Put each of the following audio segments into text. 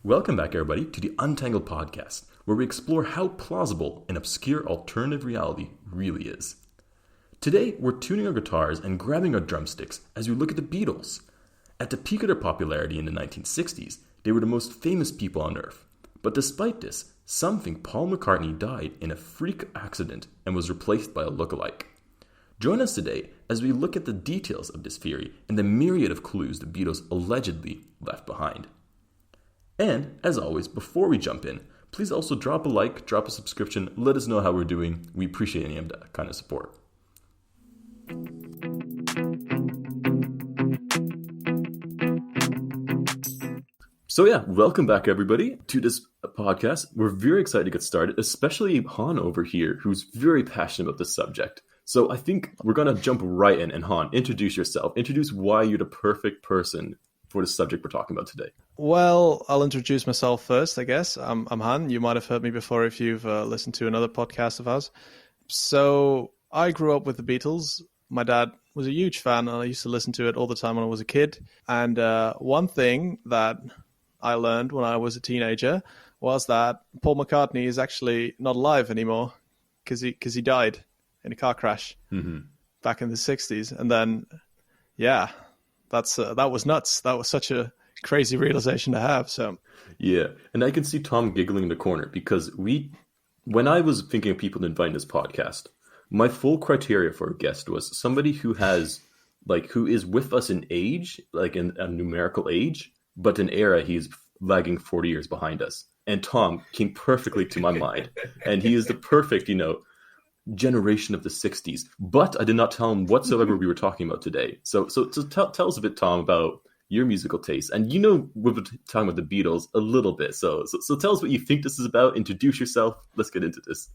Welcome back, everybody, to the Untangled podcast, where we explore how plausible an obscure alternative reality really is. Today, we're tuning our guitars and grabbing our drumsticks as we look at the Beatles. At the peak of their popularity in the 1960s, they were the most famous people on Earth. But despite this, some think Paul McCartney died in a freak accident and was replaced by a lookalike. Join us today as we look at the details of this theory and the myriad of clues the Beatles allegedly left behind. And, as always, before we jump in, please also drop a like, drop a subscription, let us know how we're doing. We appreciate any of that kind of support. So yeah, welcome back everybody to this podcast. We're very excited to get started, especially Han over here, who's very passionate about this subject. So I think we're going to jump right in. And Han, introduce yourself. Introduce why you're the perfect person for the subject we're talking about today. Well, I'll introduce myself first, I guess. I'm Han. You might have heard me before if you've listened to another podcast of ours. So I grew up with the Beatles. My dad was a huge fan, and I used to listen to it all the time when I was a kid. And one thing that I learned when I was a teenager was that Paul McCartney is actually not alive anymore because he died in a car crash back in the 60s. And then, yeah, that was nuts. That was such a crazy realization to have. So yeah, and I can see Tom giggling in the corner because when I was thinking of people to invite in this podcast, my full criteria for a guest was somebody who has who is with us in age, like in a numerical age, but in era he's lagging 40 years behind us. And Tom came perfectly to my mind, and he is the perfect, generation of the 60s. But I did not tell him whatsoever we were talking about today. So tell us a bit, Tom, about your musical taste. And we've been talking about the Beatles a little bit. So tell us what you think this is about. Introduce yourself. Let's get into this.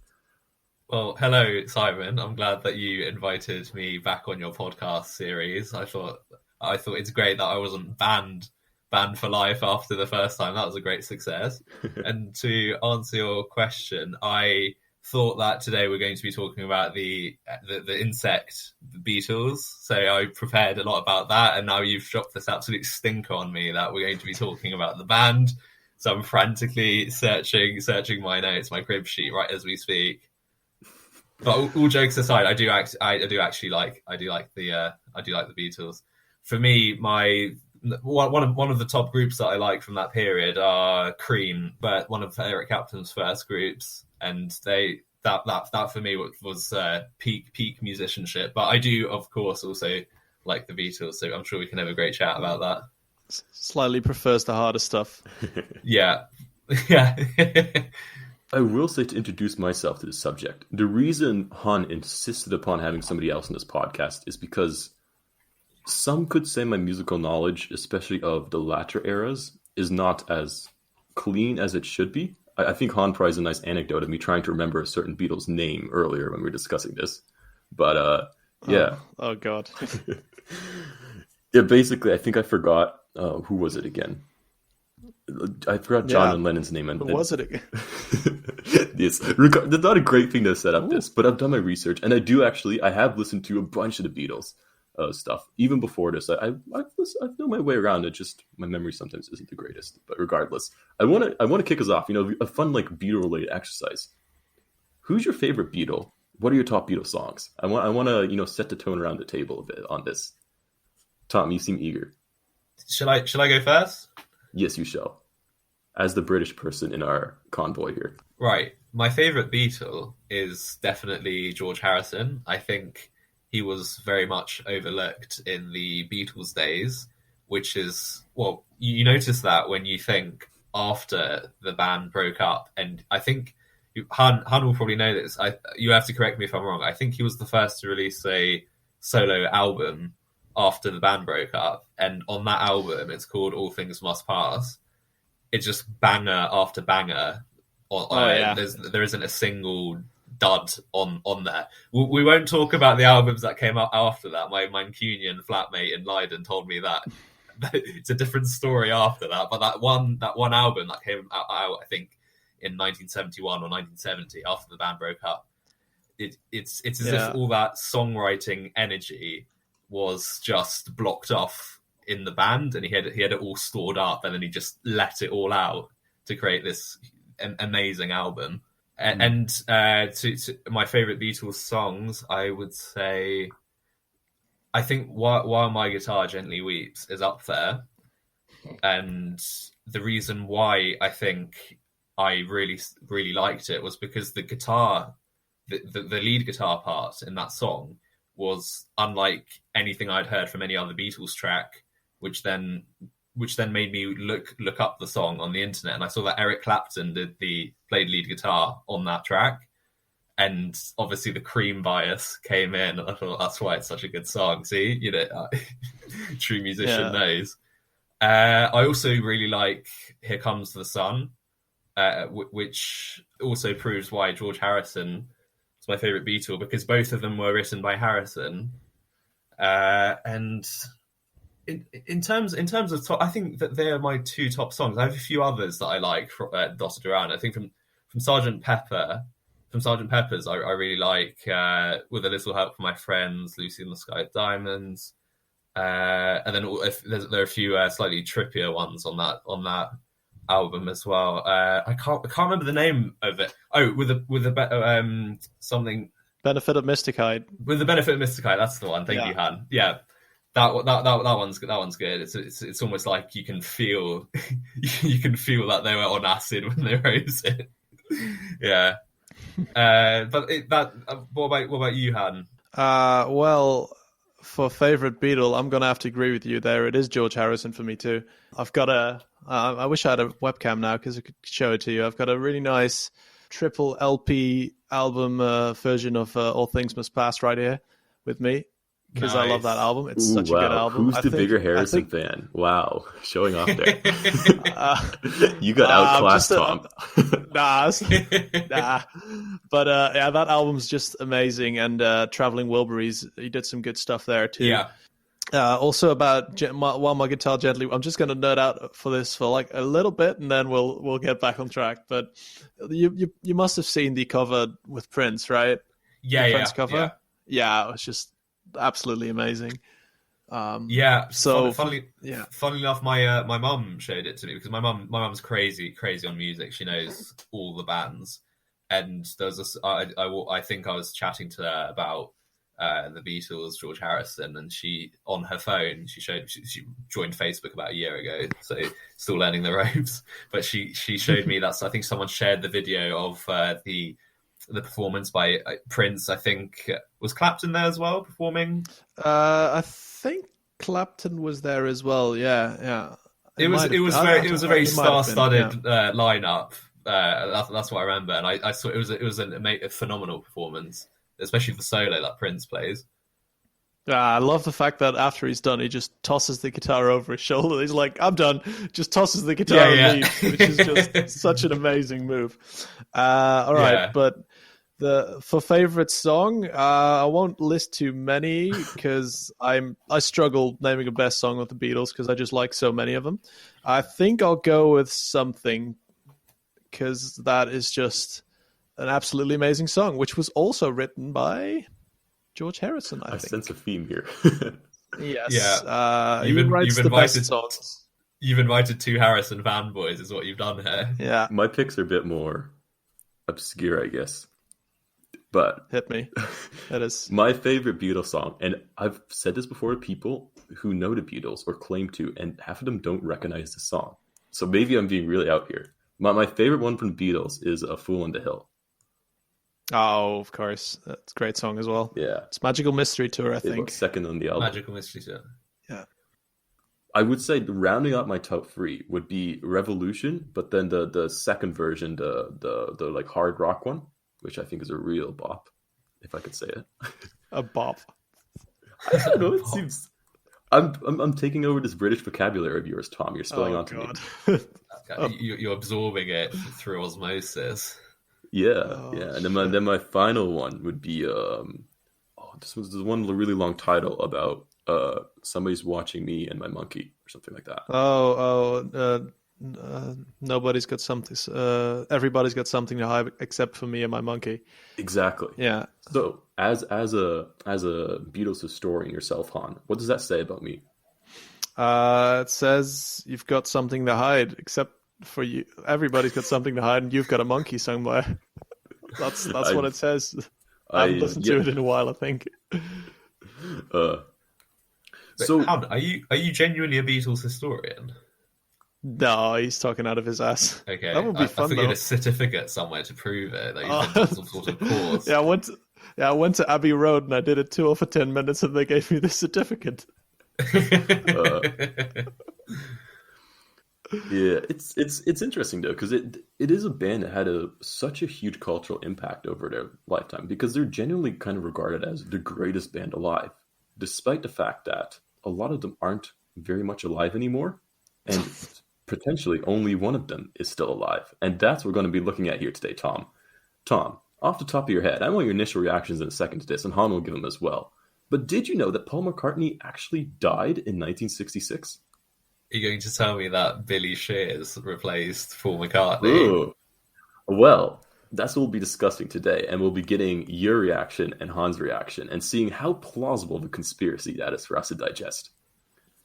Well, hello, Simon. I'm glad that you invited me back on your podcast series. I thought it's great that I wasn't banned for life after the first time. That was a great success. And to answer your question, I thought that today we're going to be talking about the insect, the Beatles. So I prepared a lot about that, and now you've dropped this absolute stinker on me that we're going to be talking about the band. So I'm frantically searching my notes, my crib sheet right as we speak. But all jokes aside, I do actually like the Beatles. For me, one of the top groups that I like from that period are Cream, but one of Eric Clapton's first groups, and that for me was peak musicianship. But I do, of course, also like the Beatles, so I'm sure we can have a great chat about that. Slightly prefers the harder stuff. Yeah. I will say, to introduce myself to the subject, the reason Han insisted upon having somebody else in this podcast is because some could say my musical knowledge, especially of the latter eras, is not as clean as it should be. I think Han probably has a nice anecdote of me trying to remember a certain Beatles name earlier when we were discussing this. But, yeah. Oh God. Yeah, basically, I think I forgot, who was it again? I forgot John and Lennon's name. Who was it again? Yes, that's not a great thing to set up this, but I've done my research, and I have listened to a bunch of the Beatles stuff even before this. I know my way around it. Just my memory sometimes isn't the greatest, but regardless, I want to kick us off. A fun Beatle related exercise. Who's your favorite Beatle? What are your top Beatle songs? I want to set the tone around the table a bit on this. Tom, you seem eager. Shall I go first? Yes, you shall. As the British person in our convoy here. Right. My favourite Beatle is definitely George Harrison. I think he was very much overlooked in the Beatles days, which is, well, you notice that when you think after the band broke up. And I think Han will probably know this. You have to correct me if I'm wrong. I think he was the first to release a solo album after the band broke up, and on that album it's called All Things Must Pass. It's just banger after banger. There isn't a single dud on there. We won't talk about the albums that came out after that. My Mancunian flatmate in Leiden told me that it's a different story after that, but that one album that came out I think in 1971 or 1970 after the band broke up, it's as if all that songwriting energy was just blocked off in the band, and he had it all stored up, and then he just let it all out to create this amazing album. And to my favorite Beatles songs, I would say, I think While My Guitar Gently Weeps is up there. And the reason why I think I really, really liked it was because the guitar, the lead guitar part in that song was unlike anything I'd heard from any other Beatles track, which then made me look up the song on the internet, and I saw that Eric Clapton played lead guitar on that track, and obviously the Cream bias came in, and I thought that's why it's such a good song. See, true musician knows. I also really like Here Comes the Sun, which also proves why George Harrison is my favorite Beatle, because both of them were written by Harrison, and. In terms of top, I think that they are my two top songs. I have a few others that I like dotted around. I think from Sergeant Pepper's, I really like With a Little Help from My Friends, Lucy in the Sky with Diamonds, and then there are a few slightly trippier ones on that album as well. I can't remember the name of it. Oh, with a something. Benefit of Mystic Height. With the Benefit of Mystic Height, that's the one. Thank you, Han. Yeah. That one's good. It's almost like you can feel that they were on acid when they wrote it. Yeah. What about you, Han? Well, for favorite Beatle, I'm gonna have to agree with you there. It is George Harrison for me too. I've got I wish I had a webcam now because I could show it to you. I've got a really nice triple LP album version of All Things Must Pass right here with me. Because I love that album. It's such a good album. Who's the bigger Harrison fan? Wow. Showing off there. You got outclassed, Tom. Nah. But that album's just amazing. And Traveling Wilburys, he did some good stuff there too. Yeah. Also about While My Guitar Gently, I'm just going to nerd out for this for like a little bit, and then we'll get back on track. But you must have seen the cover with Prince, right? Yeah, the Prince cover. Yeah, it was just absolutely amazing. So funnily enough, my mum showed it to me because my mum's crazy on music. She knows all the bands, and there was I think I was chatting to her about the Beatles, George Harrison, and she on her phone she joined Facebook about a year ago, so still learning the ropes. But she showed me that. So I think someone shared the video of the performance by Prince. I think was Clapton there as well performing. I think Clapton was there as well. Yeah. It was a very star-studded lineup. That's what I remember, and I saw it was a phenomenal performance, especially the solo that Prince plays. I love the fact that after he's done, he just tosses the guitar over his shoulder. He's like, "I'm done." Just tosses the guitar and leaves, which is just such an amazing move. All right, but for favorite song, I won't list too many because I struggle naming a best song of the Beatles because I just like so many of them. I think I'll go with Something because that is just an absolutely amazing song, which was also written by George Harrison, I think. sense a theme here. Yes. Yeah. He writes the best songs. You've invited two Harrison fanboys, is what you've done here. Yeah. My picks are a bit more obscure, I guess. But hit me. That is my favorite Beatles song, and I've said this before to people who know the Beatles or claim to, and half of them don't recognize the song. So maybe I'm being really out here. My favorite one from the Beatles is A Fool on the Hill. Oh, of course. That's a great song as well. Yeah. It's Magical Mystery Tour, I think. Second on the album. Magical Mystery Tour. Yeah. I would say rounding out my top three would be Revolution, but then the second version, the like hard rock one, which I think is a real bop, if I could say it. A bop. I don't know. It seems I'm taking over this British vocabulary of yours, Tom. You're spilling onto me. You're absorbing it through osmosis. Yeah. And then my final one would be this was the one with a really long title about somebody's watching me and my monkey or something like that. Nobody's got something. Everybody's got something to hide except for me and my monkey. Exactly. Yeah. So as a Beatles historian yourself, Han, what does that say about me? It says you've got something to hide except for you. Everybody's got something to hide, and you've got a monkey somewhere. That's what it says. I haven't listened to it in a while, I think. So, are you genuinely a Beatles historian? No, he's talking out of his ass. Okay, that would be fun. I figured a certificate somewhere to prove it. That you've done some sort of course. Yeah, I went to Abbey Road and I did a tour for 10 minutes, and they gave me the certificate. Yeah, it's interesting though, because it is a band that had such a huge cultural impact over their lifetime, because they're genuinely kind of regarded as the greatest band alive, despite the fact that a lot of them aren't very much alive anymore, and potentially only one of them is still alive. And that's what we're going to be looking at here today, Tom. Tom, off the top of your head, I want your initial reactions in a second to this, and Han will give them as well. But did you know that Paul McCartney actually died in 1966? Are you going to tell me that Billy Shears replaced Paul McCartney? Ooh. Well, that's what we'll be discussing today, and we'll be getting your reaction and Han's reaction, and seeing how plausible of a conspiracy that is for us to digest.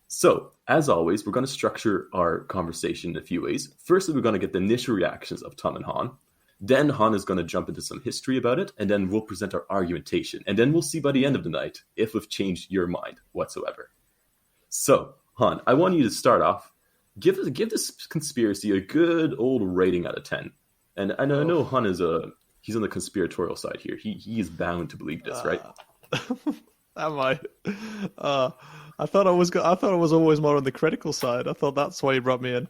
So, as always, we're going to structure our conversation in a few ways. Firstly, we're going to get the initial reactions of Tom and Han. Then Han is going to jump into some history about it, and then we'll present our argumentation. And then we'll see by the end of the night if we've changed your mind whatsoever. So, Han, I want you to start off. Give this conspiracy a good old rating out of 10. And I know Han is he's on the conspiratorial side here. He is bound to believe this, right? Am I? I thought I was always more on the critical side. I thought that's why you brought me in.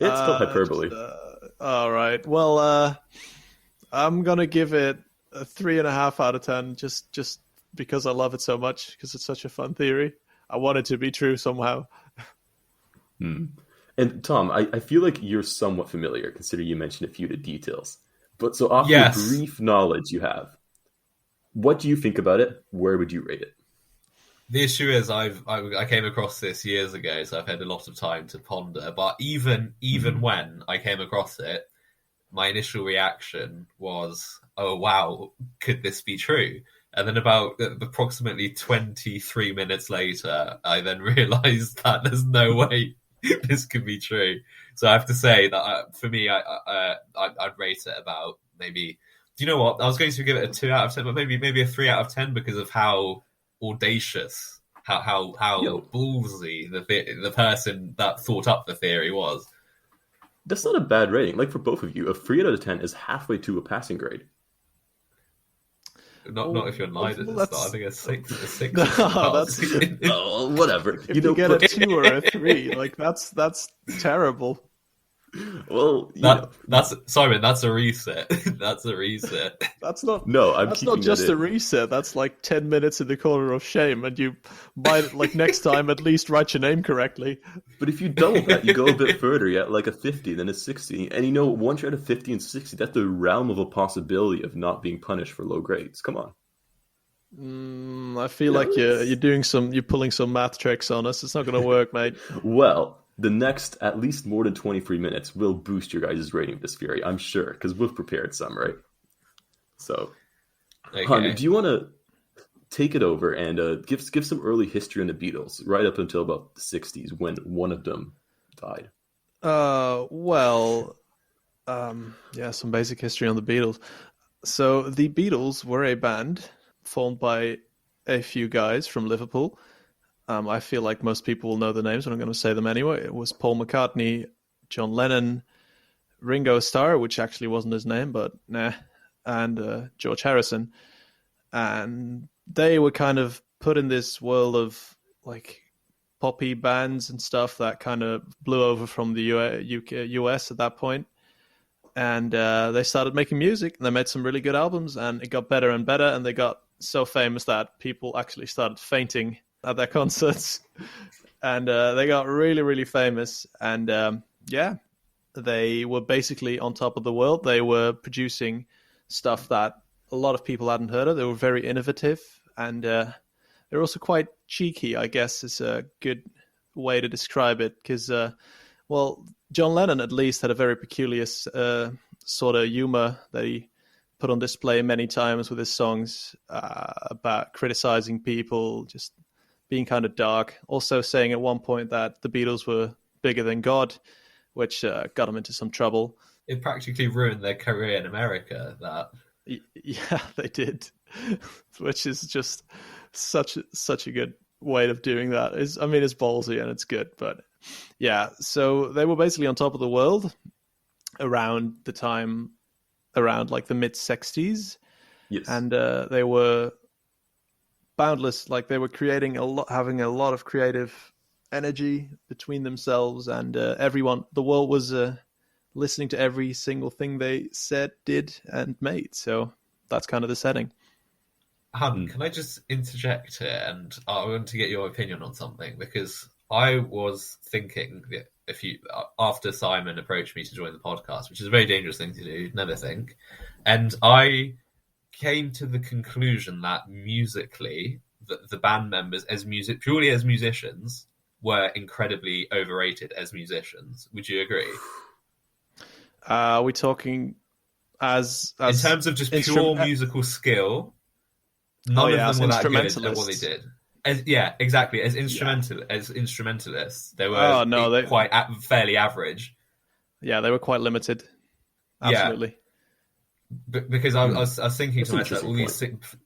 It's still hyperbole. All right. Well, I'm gonna give it a 3.5 out of 10, just because I love it so much. Because it's such a fun theory. I want it to be true somehow. And Tom, I feel like you're somewhat familiar, considering you mentioned a few of the details. But so, off the brief knowledge you have, what do you think about it? Where would you rate it? The issue is I came across this years ago, so I've had a lot of time to ponder. But even when I came across it, my initial reaction was, "Oh wow, could this be true?" And then about approximately 23 minutes later, I then realised that there's no way this could be true. So I have to say that for me, I'd rate it about maybe. Do you know what? I was going to give it a 2 out of 10, but maybe a 3 out of 10 because of how audacious, how ballsy the person that thought up the theory was. That's not a bad rating. Like, for both of you, a 3 out of 10 is halfway to a passing grade. Not if you're lied at the start. I think a 6. A 6. No, that's whatever. If you get a 2 or a 3, like that's terrible. Well, that's Simon. That's a reset. That's a reset. That's not. No, that's not just a reset. That's like 10 minutes in the corner of shame, and you might next time at least write your name correctly. But if you double that, you go a bit further. Yeah, like a 50, then a 60, and once you're at a 50 and 60, that's the realm of a possibility of not being punished for low grades. Come on. I feel like you're pulling some math tricks on us. It's not going to work, mate. Well, the next at least more than 23 minutes will boost your guys' rating of this theory, I'm sure, because we've prepared some, right? So, okay. Han, do you want to take it over and give some early history on the Beatles, right up until about the 60s when one of them died? Some basic history on the Beatles. So the Beatles were a band formed by a few guys from Liverpool. I feel like most people will know the names, but I'm going to say them anyway. It was Paul McCartney, John Lennon, Ringo Starr, which actually wasn't his name, but and George Harrison. And they were kind of put in this world of like poppy bands and stuff that kind of blew over from the US at that point. And they started making music, and they made some really good albums, and it got better and better, and they got so famous that people actually started fainting at their concerts, and they got really, really famous. And they were basically on top of the world. They were producing stuff that a lot of people hadn't heard of. They were very innovative, and they're also quite cheeky, I guess is a good way to describe it, because John Lennon at least had a very peculiar sort of humor that he put on display many times with his songs about criticizing people, just being kind of dark. Also saying at one point that the Beatles were bigger than God, which got them into some trouble. It practically ruined their career in America. That Yeah, they did, which is just such a good way of doing that. It's ballsy and it's good, but yeah. So they were basically on top of the world around like the mid '60s, Yes. and they were boundless. Like they were creating having a lot of creative energy between themselves, and everyone. The world was listening to every single thing they said, did, and made. So that's kind of the setting. Han, can I just interject here? And I want to get your opinion on something, because I was thinking that after Simon approached me to join the podcast, which is a very dangerous thing to do, never think, and I came to the conclusion that musically, the band members purely as musicians were incredibly overrated as musicians. Would you agree? Are we talking as in terms of just pure musical skill? None of them were that good at what they did. Exactly. As instrumentalists, they were quite fairly average. Yeah, they were quite limited. Absolutely. Yeah. Because I was thinking to myself,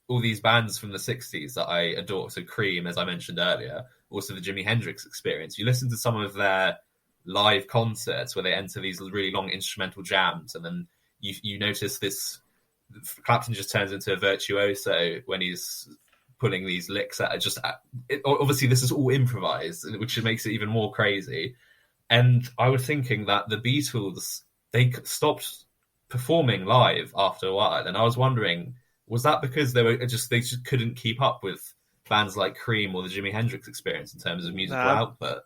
all these bands from the '60s that I adore. So Cream, as I mentioned earlier, also the Jimi Hendrix Experience. You listen to some of their live concerts where they enter these really long instrumental jams, and then you notice this. Clapton just turns into a virtuoso when he's pulling these licks at obviously this is all improvised, which makes it even more crazy. And I was thinking that the Beatles, they stopped performing live after a while, and I was wondering, was that because they just couldn't keep up with bands like Cream or the Jimi Hendrix Experience in terms of musical output?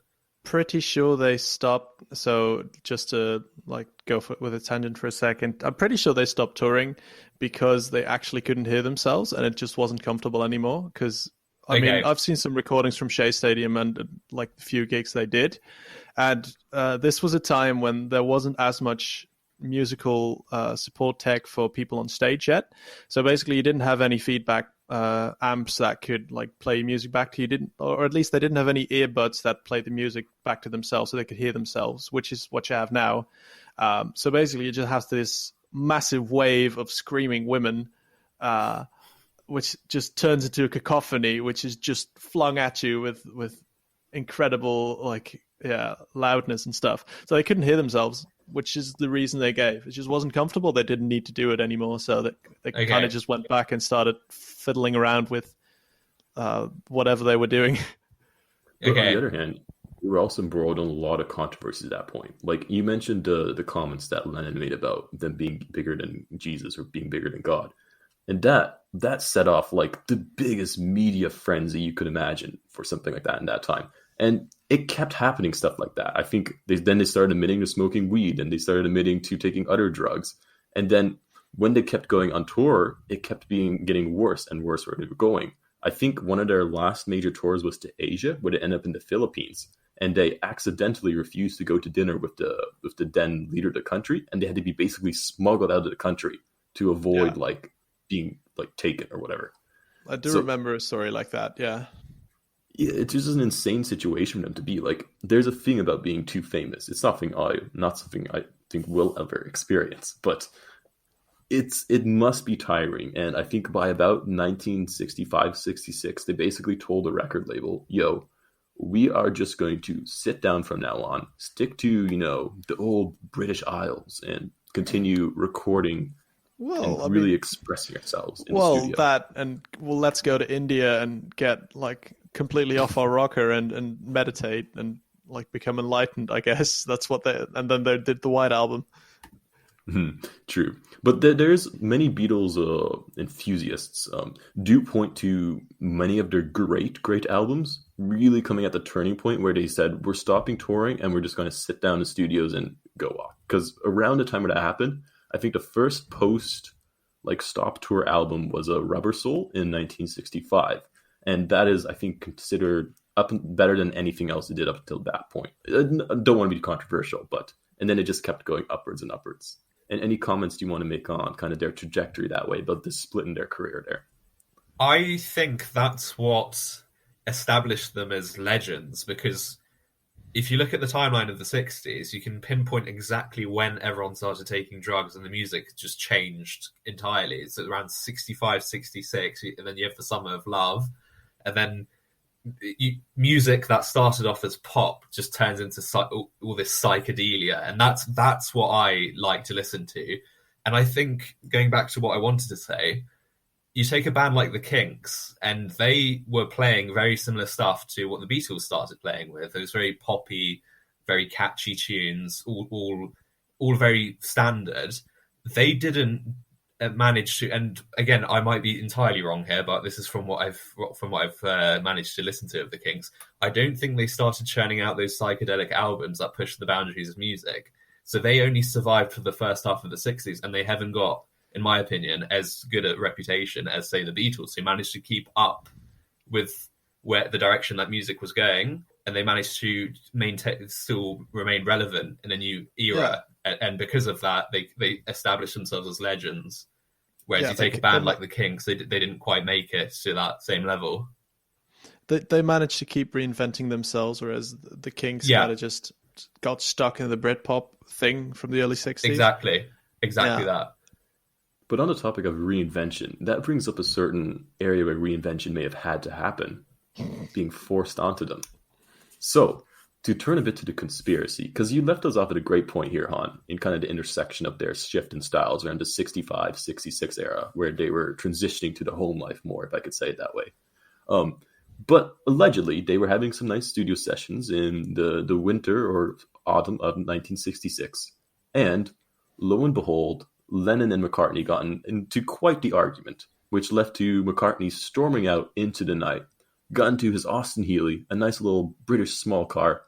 Pretty sure they stopped. So just to go with a tangent for a second, I'm pretty sure they stopped touring because they actually couldn't hear themselves and it just wasn't comfortable anymore. Because I mean, I've seen some recordings from Shea Stadium and like the few gigs they did, and this was a time when there wasn't as much musical support tech for people on stage yet. So basically, you didn't have any feedback amps that could play music back to you, or at least they didn't have any earbuds that played the music back to themselves so they could hear themselves, which is what you have now. So basically you just have this massive wave of screaming women, which just turns into a cacophony, which is just flung at you with incredible loudness and stuff. So they couldn't hear themselves, which is the reason they gave. It just wasn't comfortable. They didn't need to do it anymore. So they kind of just went back and started fiddling around with whatever they were doing. But on the other hand, we were also embroiled in a lot of controversy at that point. Like you mentioned the comments that Lennon made about them being bigger than Jesus or being bigger than God. And that set off the biggest media frenzy you could imagine for something like that in that time. And it kept happening, stuff like that. I think they started admitting to smoking weed, and they started admitting to taking other drugs. And then when they kept going on tour, it kept getting worse and worse where they were going. I think one of their last major tours was to Asia, where they ended up in the Philippines. And they accidentally refused to go to dinner with the then leader of the country, and they had to be basically smuggled out of the country to avoid being taken or whatever. I do remember a story like that. Yeah, it's just an insane situation for them to be. There's a thing about being too famous. It's not something I think we'll ever experience, but it must be tiring. And I think by about 1965, 66, they basically told the record label, "Yo, we are just going to sit down from now on, stick to, the old British Isles and continue recording and really expressing ourselves in the studio. Let's go to India and get completely off our rocker and meditate and become enlightened, I guess." That's what and then they did the White Album. True. But there's many Beatles enthusiasts do point to many of their great albums really coming at the turning point where they said, we're stopping touring and we're just going to sit down in studios and go off. Because around the time when that happened, I think the first stop tour album was a Rubber Soul in 1965. And that is, I think, considered better than anything else they did up until that point. I don't want to be controversial, and then it just kept going upwards and upwards. And any comments do you want to make on kind of their trajectory that way, about the split in their career there? I think that's what established them as legends, because if you look at the timeline of the 60s, you can pinpoint exactly when everyone started taking drugs and the music just changed entirely. It's around 65, 66, and then you have the Summer of Love, and then music that started off as pop just turns into all this psychedelia, and that's what I like to listen to. And I think, going back to what I wanted to say, you take a band like the Kinks, and they were playing very similar stuff to what the Beatles started playing with. It was very poppy, very catchy tunes, all very standard. They didn't manage to, and again, I might be entirely wrong here, but this is from what I've managed to listen to of the Kinks. I don't think they started churning out those psychedelic albums that pushed the boundaries of music. So they only survived for the first half of the 60s, and they haven't got, in my opinion, as good a reputation as, say, the Beatles, who managed to keep up with where the direction that music was going, and they managed to still remain relevant in a new era. Yeah. And because of that, they established themselves as legends. Whereas you take a band like the Kinks, they didn't quite make it to that same level. They managed to keep reinventing themselves, whereas the Kinks kind of just got stuck in the Britpop thing from the early 60s. Exactly that. But on the topic of reinvention, that brings up a certain area where reinvention may have had to happen, being forced onto them. So, to turn a bit to the conspiracy, because you left us off at a great point here, Han, in kind of the intersection of their shift in styles around the 65, 66 era, where they were transitioning to the home life more, if I could say it that way. But allegedly, they were having some nice studio sessions in the winter or autumn of 1966. And lo and behold, Lennon and McCartney got into quite the argument, which led to McCartney storming out into the night, got into his Austin Healey, a nice little British small car,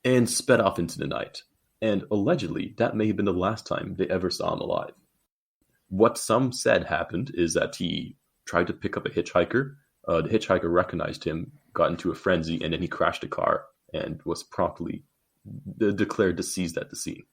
and sped off into the night. And allegedly, that may have been the last time they ever saw him alive. What some said happened is that he tried to pick up a hitchhiker. The hitchhiker recognized him, got into a frenzy, and then he crashed the car and was promptly declared deceased at the scene.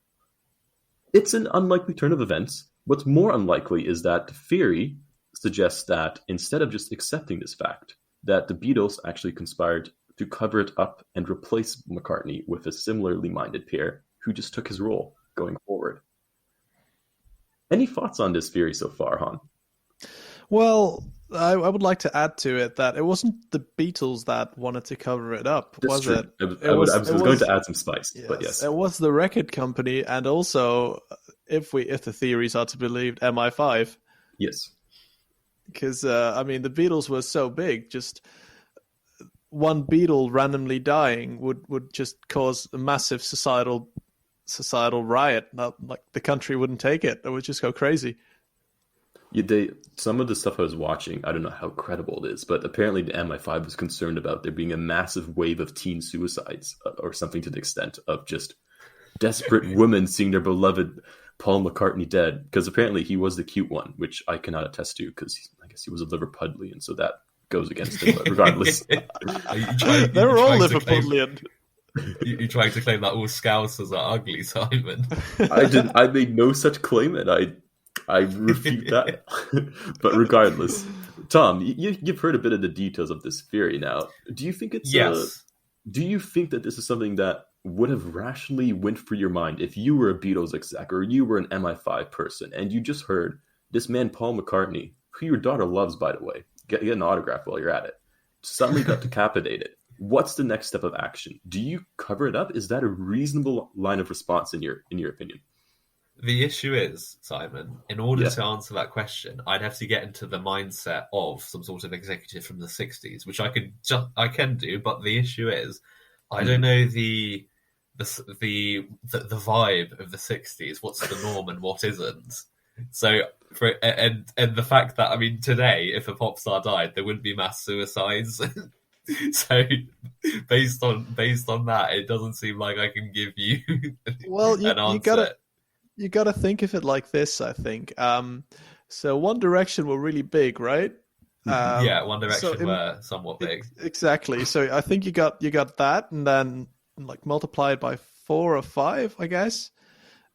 It's an unlikely turn of events. What's more unlikely is that the theory suggests that instead of just accepting this fact, that the Beatles actually conspired to cover it up and replace McCartney with a similarly minded pair who just took his role going forward. Any thoughts on this theory so far, Han? Well, I would like to add to it that it wasn't the Beatles that wanted to cover it up, was it? I was going to add some spice, but yes. It was the record company, and also, if the theories are to be believed, MI5. Yes. Because, the Beatles were so big, just one Beatle randomly dying would just cause a massive societal riot. Like, the country wouldn't take it. It would just go crazy. Some of the stuff I was watching, I don't know how credible it is, but apparently the MI5 was concerned about there being a massive wave of teen suicides or something to the extent of just desperate women seeing their beloved Paul McCartney dead, because apparently he was the cute one, which I cannot attest to because I guess he was a Liverpudlian, so that goes against him, but regardless. They're all Liverpudlian. You're trying to claim that all Scousers are ugly, Simon. I made no such claim, and I refute that. But regardless, Tom, you've heard a bit of the details of this theory now. Do you think it's yes? Do you think that this is something that would have rationally went through your mind if you were a Beatles exec or you were an MI5 person and you just heard this man Paul McCartney, who your daughter loves, by the way, get an autograph while you're at it, suddenly got decapitated? What's the next step of action? Do you cover it up? Is that a reasonable line of response in your opinion? The issue is, Simon, in order to answer that question, I'd have to get into the mindset of some sort of executive from the 60s, which I can do, but the issue is, I don't know the vibe of the 60s, what's the norm and what isn't. So, and the fact that, today, if a pop star died, there wouldn't be mass suicides. So, based on that, it doesn't seem like I can give you an answer. You got to think of it like this, I think. So One Direction were really big, right? One Direction were somewhat big. Exactly. So I think you got that, and then multiply it by 4 or 5, I guess.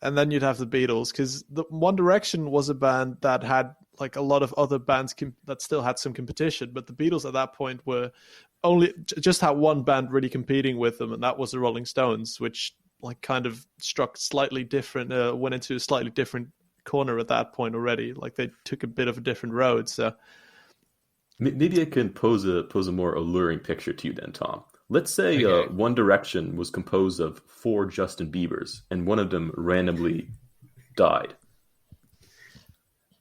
And then you'd have the Beatles, because the One Direction was a band that had a lot of other bands that still had some competition, but the Beatles at that point were just had one band really competing with them, and that was the Rolling Stones, which like kind of struck slightly different, went into a slightly different corner at that point already. Like they took a bit of a different road. So Maybe I can pose a more alluring picture to you then, Tom. Let's say Okay. One Direction was composed of 4 Justin Biebers, and one of them randomly died.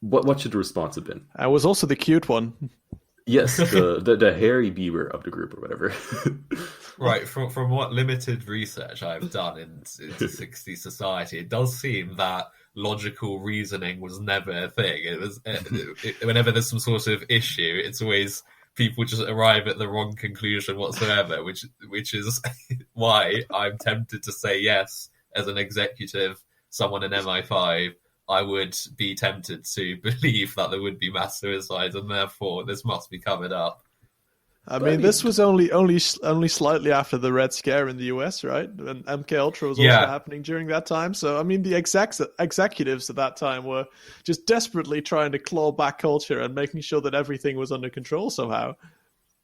What should the response have been? I was also the cute one. Yes, the hairy Bieber of the group or whatever. Right, from what limited research I've done into 60s society, it does seem that logical reasoning was never a thing. It was whenever there's some sort of issue, it's always people just arrive at the wrong conclusion whatsoever, which is why I'm tempted to say yes as an executive, someone in MI5. I would be tempted to believe that there would be mass suicides, and therefore this must be covered up. I mean, this was only slightly after the Red Scare in the US, right? And MK Ultra was also happening during that time. So, I mean, the executives at that time were just desperately trying to claw back culture and making sure that everything was under control somehow.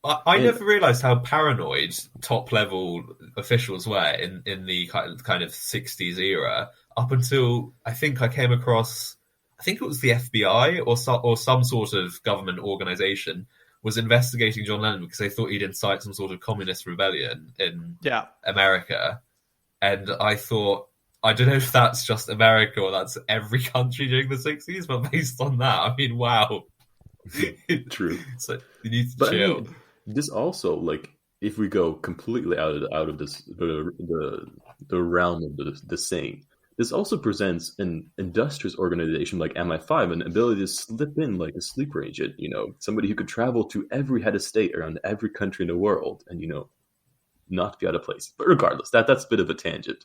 I never realised how paranoid top-level officials were in the kind of 60s era, up until I think I came across, I think it was the FBI or some sort of government organisation was investigating John Lennon because they thought he'd incite some sort of communist rebellion in America. And I thought, I don't know if that's just America or that's every country during the 60s, but based on that, I mean, wow. True. So you need to chill. I mean, this also, like, if we go completely out of this the realm of the sane, this also presents an industrious organization like MI5 an ability to slip in like a sleeper agent, somebody who could travel to every head of state around every country in the world and, not be out of place. But regardless, that's a bit of a tangent.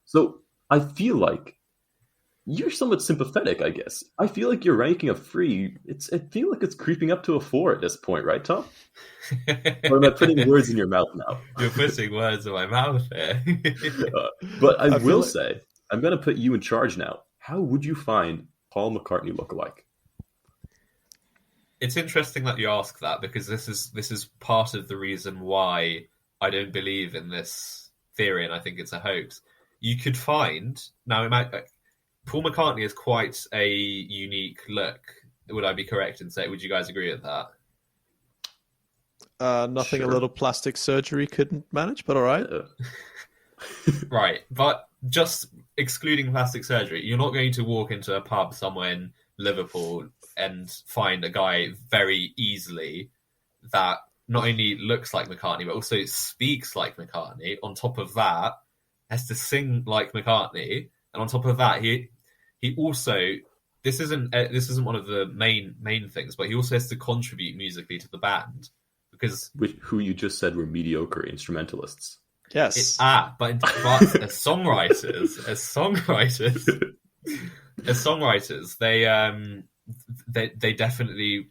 So I feel like you're somewhat sympathetic, I guess. I feel like your ranking of 3, I feel like it's creeping up to a 4 at this point, right, Tom? Or am I putting words in your mouth now? You're putting words in my mouth here. But I will say, I'm going to put you in charge now. How would you find Paul McCartney lookalike? It's interesting that you ask that, because this is part of the reason why I don't believe in this theory, and I think it's a hoax. You could find Paul McCartney is quite a unique look. Would I be correct in saying? Would you guys agree with that? Nothing Sure. A little plastic surgery couldn't manage, but all right. Right, but just excluding plastic surgery, you're not going to walk into a pub somewhere in Liverpool and find a guy very easily that not only looks like McCartney, but also speaks like McCartney. On top of that, has to sing like McCartney. And on top of that, he also, this isn't one of the main things, but he also has to contribute musically to the band. Because Who you just said were mediocre instrumentalists. Yes. But as songwriters, they definitely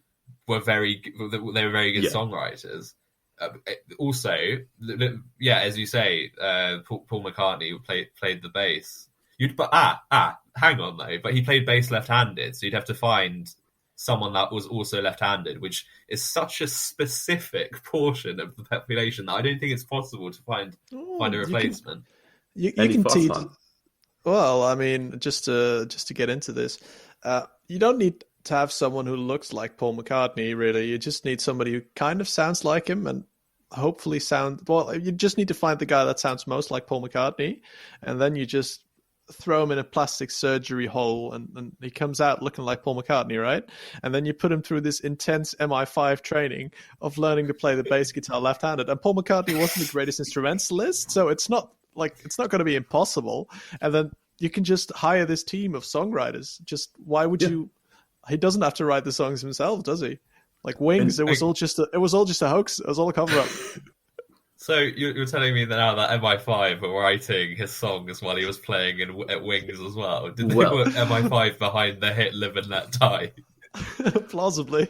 were very good songwriters. Also, as you say, Paul McCartney played the bass. Hang on though, but he played bass left-handed, so you'd have to find someone that was also left-handed, which is such a specific portion of the population that I don't think it's possible to find a replacement. You can teach. Tom? Well, I mean, just to get into this, you don't need to have someone who looks like Paul McCartney. Really, you just need somebody who kind of sounds like him and hopefully you just need to find the guy that sounds most like Paul McCartney, and then you just throw him in a plastic surgery hole and he comes out looking like Paul McCartney, right? And then you put him through this intense MI5 training of learning to play the bass guitar left-handed. And Paul McCartney wasn't the greatest instrumentalist, so it's not going to be impossible. And then you can just hire this team of songwriters. Just why would you? He doesn't have to write the songs himself, does he? Like Wings, it was all just a hoax. It was all a cover-up. So you're telling me that now that MI5 were writing his songs while he was playing at Wings as well? Did they put MI5 behind the hit "Live and Let Die"? Plausibly.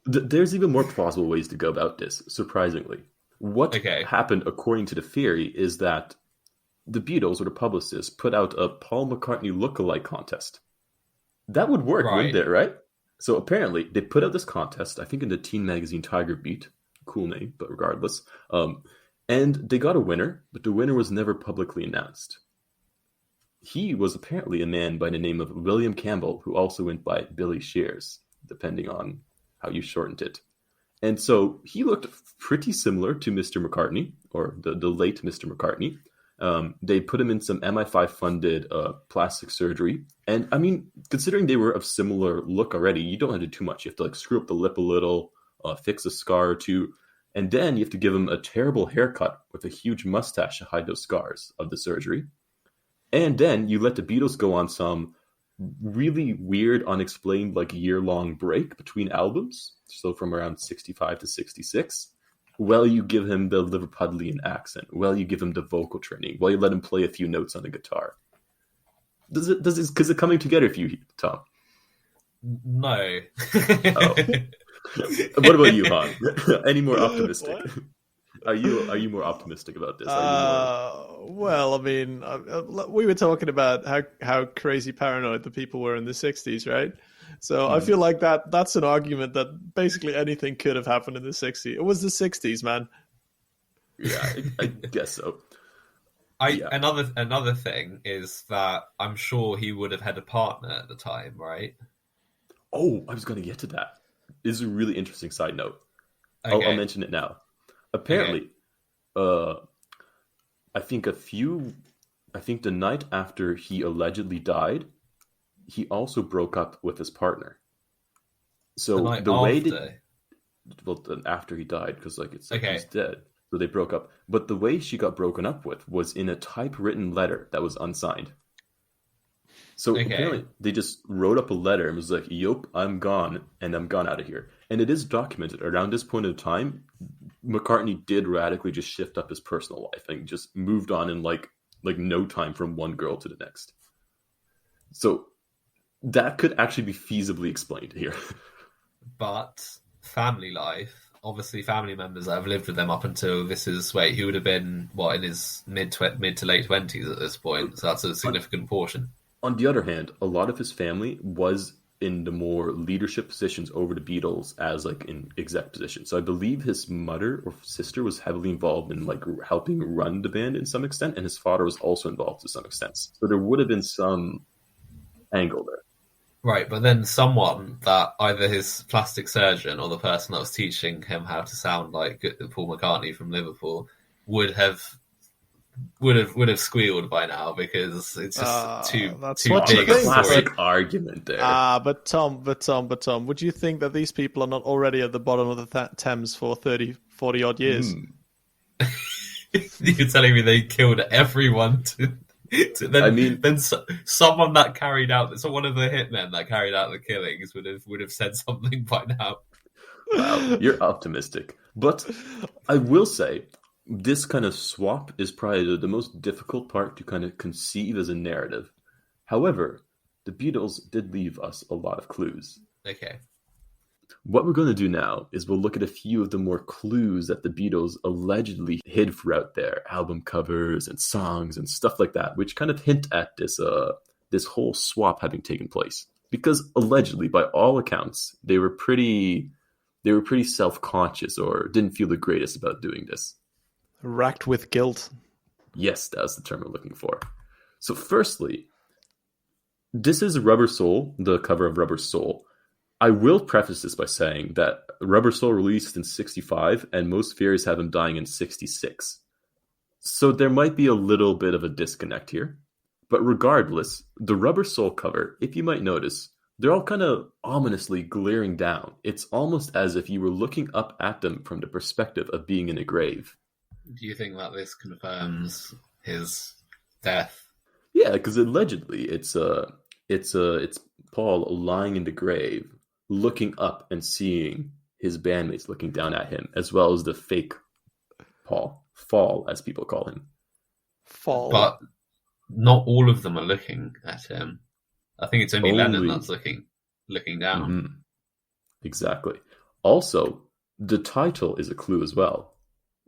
There's even more plausible ways to go about this, surprisingly. What happened, according to the theory, is that the Beatles or the publicists put out a Paul McCartney lookalike contest. That would work, wouldn't it, right? So apparently, they put out this contest, I think in the teen magazine Tiger Beat. cool name, but regardless. And they got a winner, but the winner was never publicly announced. He was apparently a man by the name of William Campbell, who also went by Billy Shears, depending on how you shortened it. And so he looked pretty similar to Mr. McCartney, or the late Mr. McCartney. They put him in some MI5-funded plastic surgery. And, I mean, considering they were of similar look already, you don't have to do too much. You have to, like, screw up the lip a little, fix a scar or two, and then you have to give him a terrible haircut with a huge mustache to hide those scars of the surgery. And then you let the Beatles go on some really weird, unexplained, like, year-long break between albums. So from around 65 to 66. Well, you give him the Liverpudlian accent. Well, you give him the vocal training. Well, you let him play a few notes on the guitar. Is it coming together for you, Tom? No. Oh. What about you, Han? Any more optimistic? Are you more optimistic about this? Well, I mean, we were talking about how crazy paranoid the people were in the 60s, right? So I feel like that's an argument that basically anything could have happened in the 60s. It was the 60s, man. Yeah, I guess so. Another thing is that I'm sure he would have had a partner at the time, right? Oh, I was going to get to that. This is a really interesting side note. Okay. I'll mention it now. Apparently, I think the night after he allegedly died, he also broke up with his partner. So after he died, because it's like he's dead. So they broke up. But the way she got broken up with was in a typewritten letter that was unsigned. So apparently they just wrote up a letter and was like, "Yup, I'm gone, and I'm gone out of here." And it is documented around this point in time, McCartney did radically just shift up his personal life and just moved on in like no time from one girl to the next. So that could actually be feasibly explained here. But family life, obviously family members that have lived with them up until he would have been, in his mid to late 20s at this point. So that's a significant portion. On the other hand, a lot of his family was in the more leadership positions over the Beatles as in exec positions. So I believe his mother or sister was heavily involved in helping run the band in some extent, and his father was also involved to some extent. So there would have been some angle there. Right, but then someone that either his plastic surgeon or the person that was teaching him how to sound like Paul McCartney from Liverpool would have squealed by now, because it's just too big a classic argument there. But Tom, would you think that these people are not already at the bottom of the Thames for 30, 40 odd years? You're telling me they killed everyone then someone that carried out, so one of the hitmen that carried out the killings would have said something by now. Wow, you're optimistic. But I will say, this kind of swap is probably the most difficult part to kind of conceive as a narrative. However, the Beatles did leave us a lot of clues. Okay. What we're going to do now is we'll look at a few of the more clues that the Beatles allegedly hid throughout their album covers and songs and stuff like that, which kind of hint at this whole swap having taken place. Because allegedly, by all accounts, they were pretty self-conscious or didn't feel the greatest about doing this. Racked with guilt. Yes, that's the term we're looking for. So firstly, this is Rubber Soul, the cover of Rubber Soul. I will preface this by saying that Rubber Soul released in 65, and most theories have him dying in 66. So there might be a little bit of a disconnect here. But regardless, the Rubber Soul cover, if you might notice, they're all kind of ominously glaring down. It's almost as if you were looking up at them from the perspective of being in a grave. Do you think that this confirms his death? Yeah, because allegedly it's Paul lying in the grave, looking up and seeing his bandmates looking down at him, as well as the fake Paul, Fall, as people call him. Fall. But not all of them are looking at him. I think it's only Lennon that's looking down. Mm-hmm. Exactly. Also, the title is a clue as well.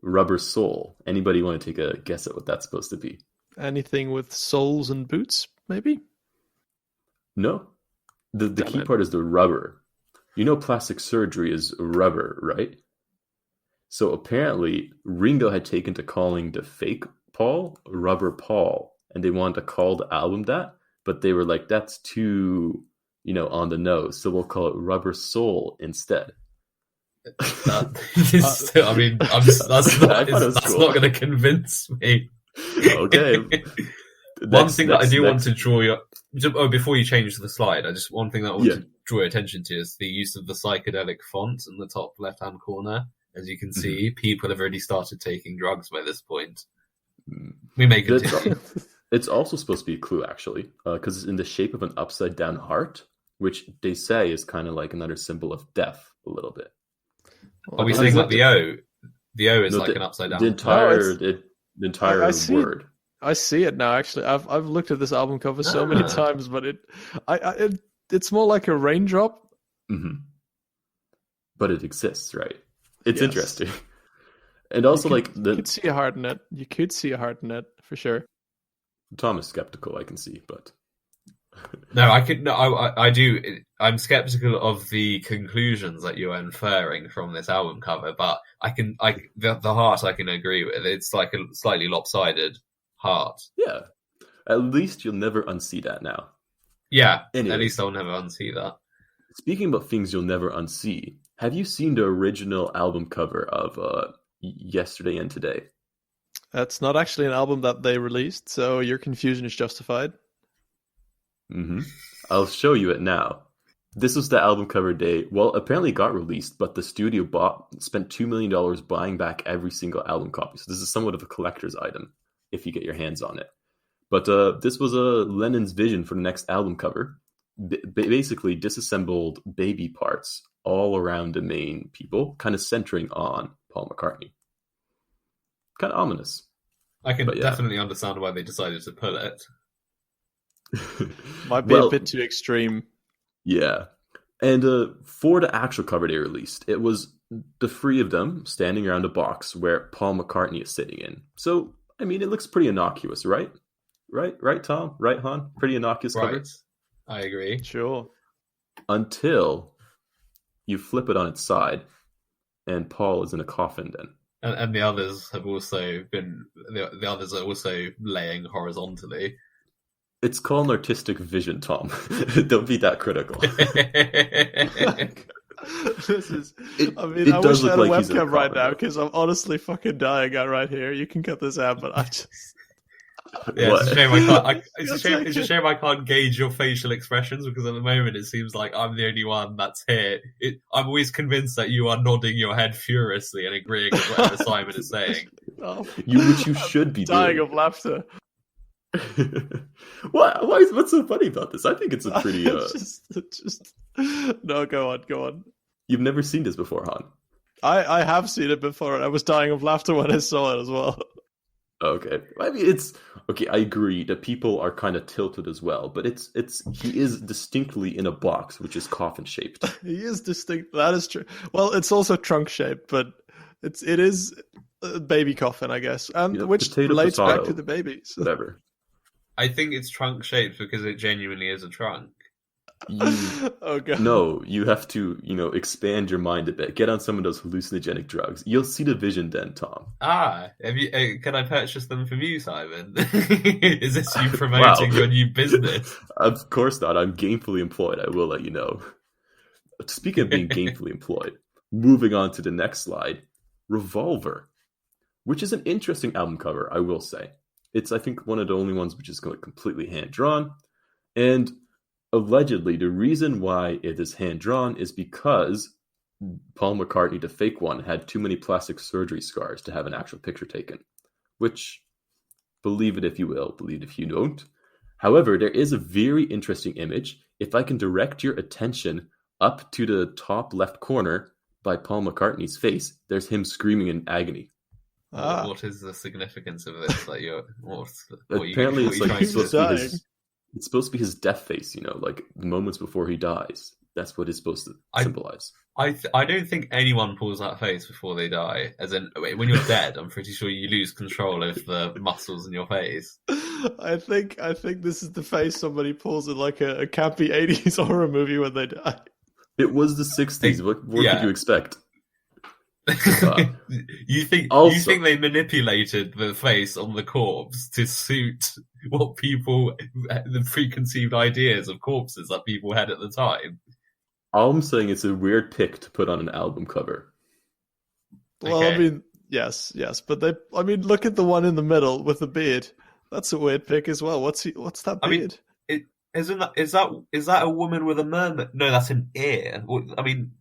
Rubber Soul. Anybody want to take a guess at what that's supposed to be? Anything with soles and boots, maybe? No. The key part is the rubber. You know plastic surgery is rubber, right? So apparently, Ringo had taken to calling the fake Paul Rubber Paul, and they wanted to call the album that, but they were like, that's too, on the nose, so we'll call it Rubber Soul instead. I mean, that's not going to convince me. Okay. One thing that I do want to draw your... before you change the slide, one thing that I want to draw your attention to is the use of the psychedelic font in the top left-hand corner. As you can see, people have already started taking drugs by this point. We may continue. It's also supposed to be a clue, actually, because it's in the shape of an upside-down heart, which they say is kind of like another symbol of death, a little bit. Are we saying like the O? The O is like an upside-down. The entire word. I see it now. Actually, I've looked at this album cover so many times, but it's more like a raindrop. Mm-hmm. But it exists, right? It's interesting, and also you could see a heart in it. You could see a heart in it for sure. Tom is skeptical. I can see, but no, I could. No, I do. I'm skeptical of the conclusions that you're inferring from this album cover, but the heart I can agree with. It's like a slightly lopsided heart. Yeah, at least you'll never unsee that now. Yeah, anyway. At least I'll never unsee that. Speaking about things you'll never unsee, have you seen the original album cover of Yesterday and Today? That's not actually an album that they released, so your confusion is justified. Mm-hmm. I'll show you it now. This was the album cover day. Well, apparently it got released, but the studio spent $2 million buying back every single album copy. So this is somewhat of a collector's item if you get your hands on it. But this was Lennon's vision for the next album cover. Basically disassembled baby parts all around the main people, kind of centering on Paul McCartney. Kind of ominous. I can definitely understand why they decided to pull it. Might be a bit too extreme. Yeah. And for the actual cover they released, it was the three of them standing around a box where Paul McCartney is sitting in. So, I mean, it looks pretty innocuous, right? Right, Tom? Right, Han? Pretty innocuous cover? I agree. Sure. Until you flip it on its side, and Paul is in a coffin then. And the others have also been... The others are also laying horizontally. It's called an artistic vision, Tom. Don't be that critical. I wish I had a webcam right now, because I'm honestly fucking dying out right here. You can cut this out, but I just... Yeah, it's a shame I can't. It's a shame I can't gauge your facial expressions, because at the moment it seems like I'm the only one that's here. I'm always convinced that you are nodding your head furiously and agreeing with whatever Simon is saying. Which you should be dying doing. of laughter. What's so funny about this? I think it's a pretty. No, go on. You've never seen this before, Han. I have seen it before, and I was dying of laughter when I saw it as well. Okay, I mean it's okay. I agree that people are kind of tilted as well, but he is distinctly in a box which is coffin shaped. He is distinct. That is true. Well, it's also trunk shaped, but it is a baby coffin, I guess, and which relates back to the baby. So. Whatever. I think it's trunk shaped because it genuinely is a trunk. Oh god! No, you have to, expand your mind a bit. Get on some of those hallucinogenic drugs. You'll see the vision then, Tom. Can I purchase them from you, Simon? Is this you promoting your new business? Of course not. I'm gainfully employed. I will let you know. Speaking of being gainfully employed, moving on to the next slide, Revolver, which is an interesting album cover, I will say. It's, I think, one of the only ones which is completely hand-drawn, and allegedly, the reason why it is hand-drawn is because Paul McCartney, the fake one, had too many plastic surgery scars to have an actual picture taken. Which, believe it if you will, believe it if you don't. However, there is a very interesting image. If I can direct your attention up to the top left corner by Paul McCartney's face, there's him screaming in agony. What is the significance of this? Apparently, it's supposed to be his death face, like the moments before he dies. That's what it's supposed to symbolize. I don't think anyone pulls that face before they die. As in, when you're dead, I'm pretty sure you lose control of the muscles in your face. I think this is the face somebody pulls in like a campy 80s horror movie when they die. It was the 60s. What could you expect? You Also, think they manipulated the face on the corpse to suit what people, the preconceived ideas of corpses that people had at the time? all I'm saying it's a weird pick to put on an album cover. Well, I Okay. mean, yes, but look at the one in the middle with the beard. That's a weird pick as well. What's that I mean, beard? is that a woman with a mermaid? No, that's an ear. I mean,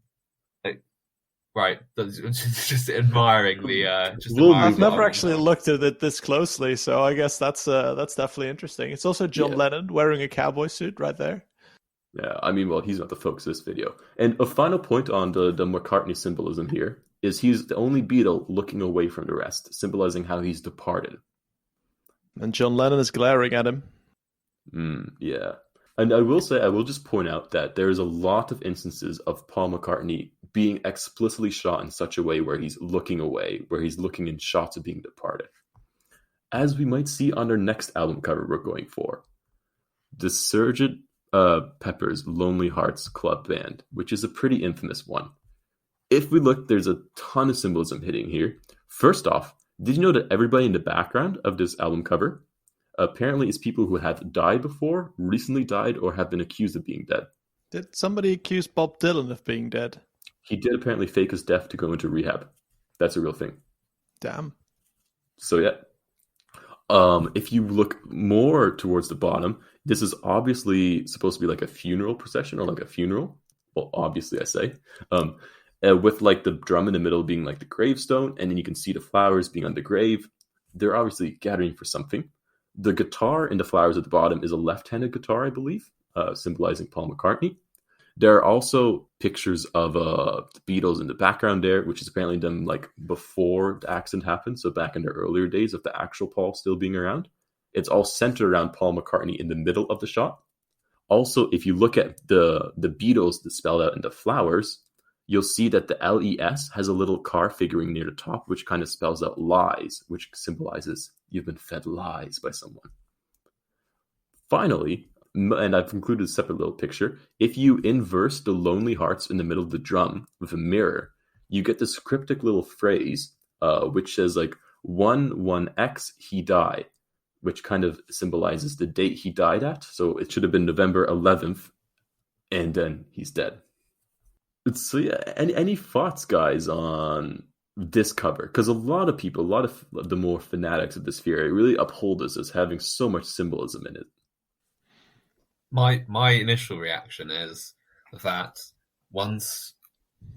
right. Just admiring the. We'll I've move never on. actually looked at it this closely, so I guess that's definitely interesting. It's also John Yeah. Lennon wearing a cowboy suit right there. Yeah, I mean, well, he's not the focus of this video. And a final point on the McCartney symbolism here is he's the only Beatle looking away from the rest, symbolizing how he's departed. And John Lennon is glaring at him. Yeah. And I will just point out that there's a lot of instances of Paul McCartney being explicitly shot in such a way where he's looking away, where he's looking in shots of being departed. As we might see on our next album cover we're going for, the Sgt. Pepper's Lonely Hearts Club Band, which is a pretty infamous one. If we look, there's a ton of symbolism hitting here. First off, did you know that everybody in the background of this album cover apparently is people who have died before, recently died, or have been accused of being dead? Did somebody accuse Bob Dylan of being dead? He did apparently fake his death to go into rehab. That's a real thing. Damn. So yeah. If you look more towards the bottom, this is obviously supposed to be like a funeral procession or like a funeral. Well, obviously I say. With like the drum in the middle being like the gravestone, and then you can see the flowers being on the grave. They're obviously gathering for something. The guitar in the flowers at the bottom is a left-handed guitar, I believe, symbolizing Paul McCartney. There are also pictures of the Beatles in the background there, which is apparently done like before the accident happened, so back in the earlier days of the actual Paul still being around. It's all centered around Paul McCartney in the middle of the shot. Also, if you look at the Beatles that's spelled out in the flowers, you'll see that the LES has a little car figuring near the top, which kind of spells out lies, which symbolizes you've been fed lies by someone. Finally, and I've included a separate little picture, if you inverse the lonely hearts in the middle of the drum with a mirror, you get this cryptic little phrase, which says like 1-1-X, he died, which kind of symbolizes the date he died at. So it should have been November 11th, and then he's dead. So yeah, any thoughts, guys, on this cover? Because a lot of people, a lot of the more fanatics of this theory really uphold this as having so much symbolism in it. My initial reaction is that once,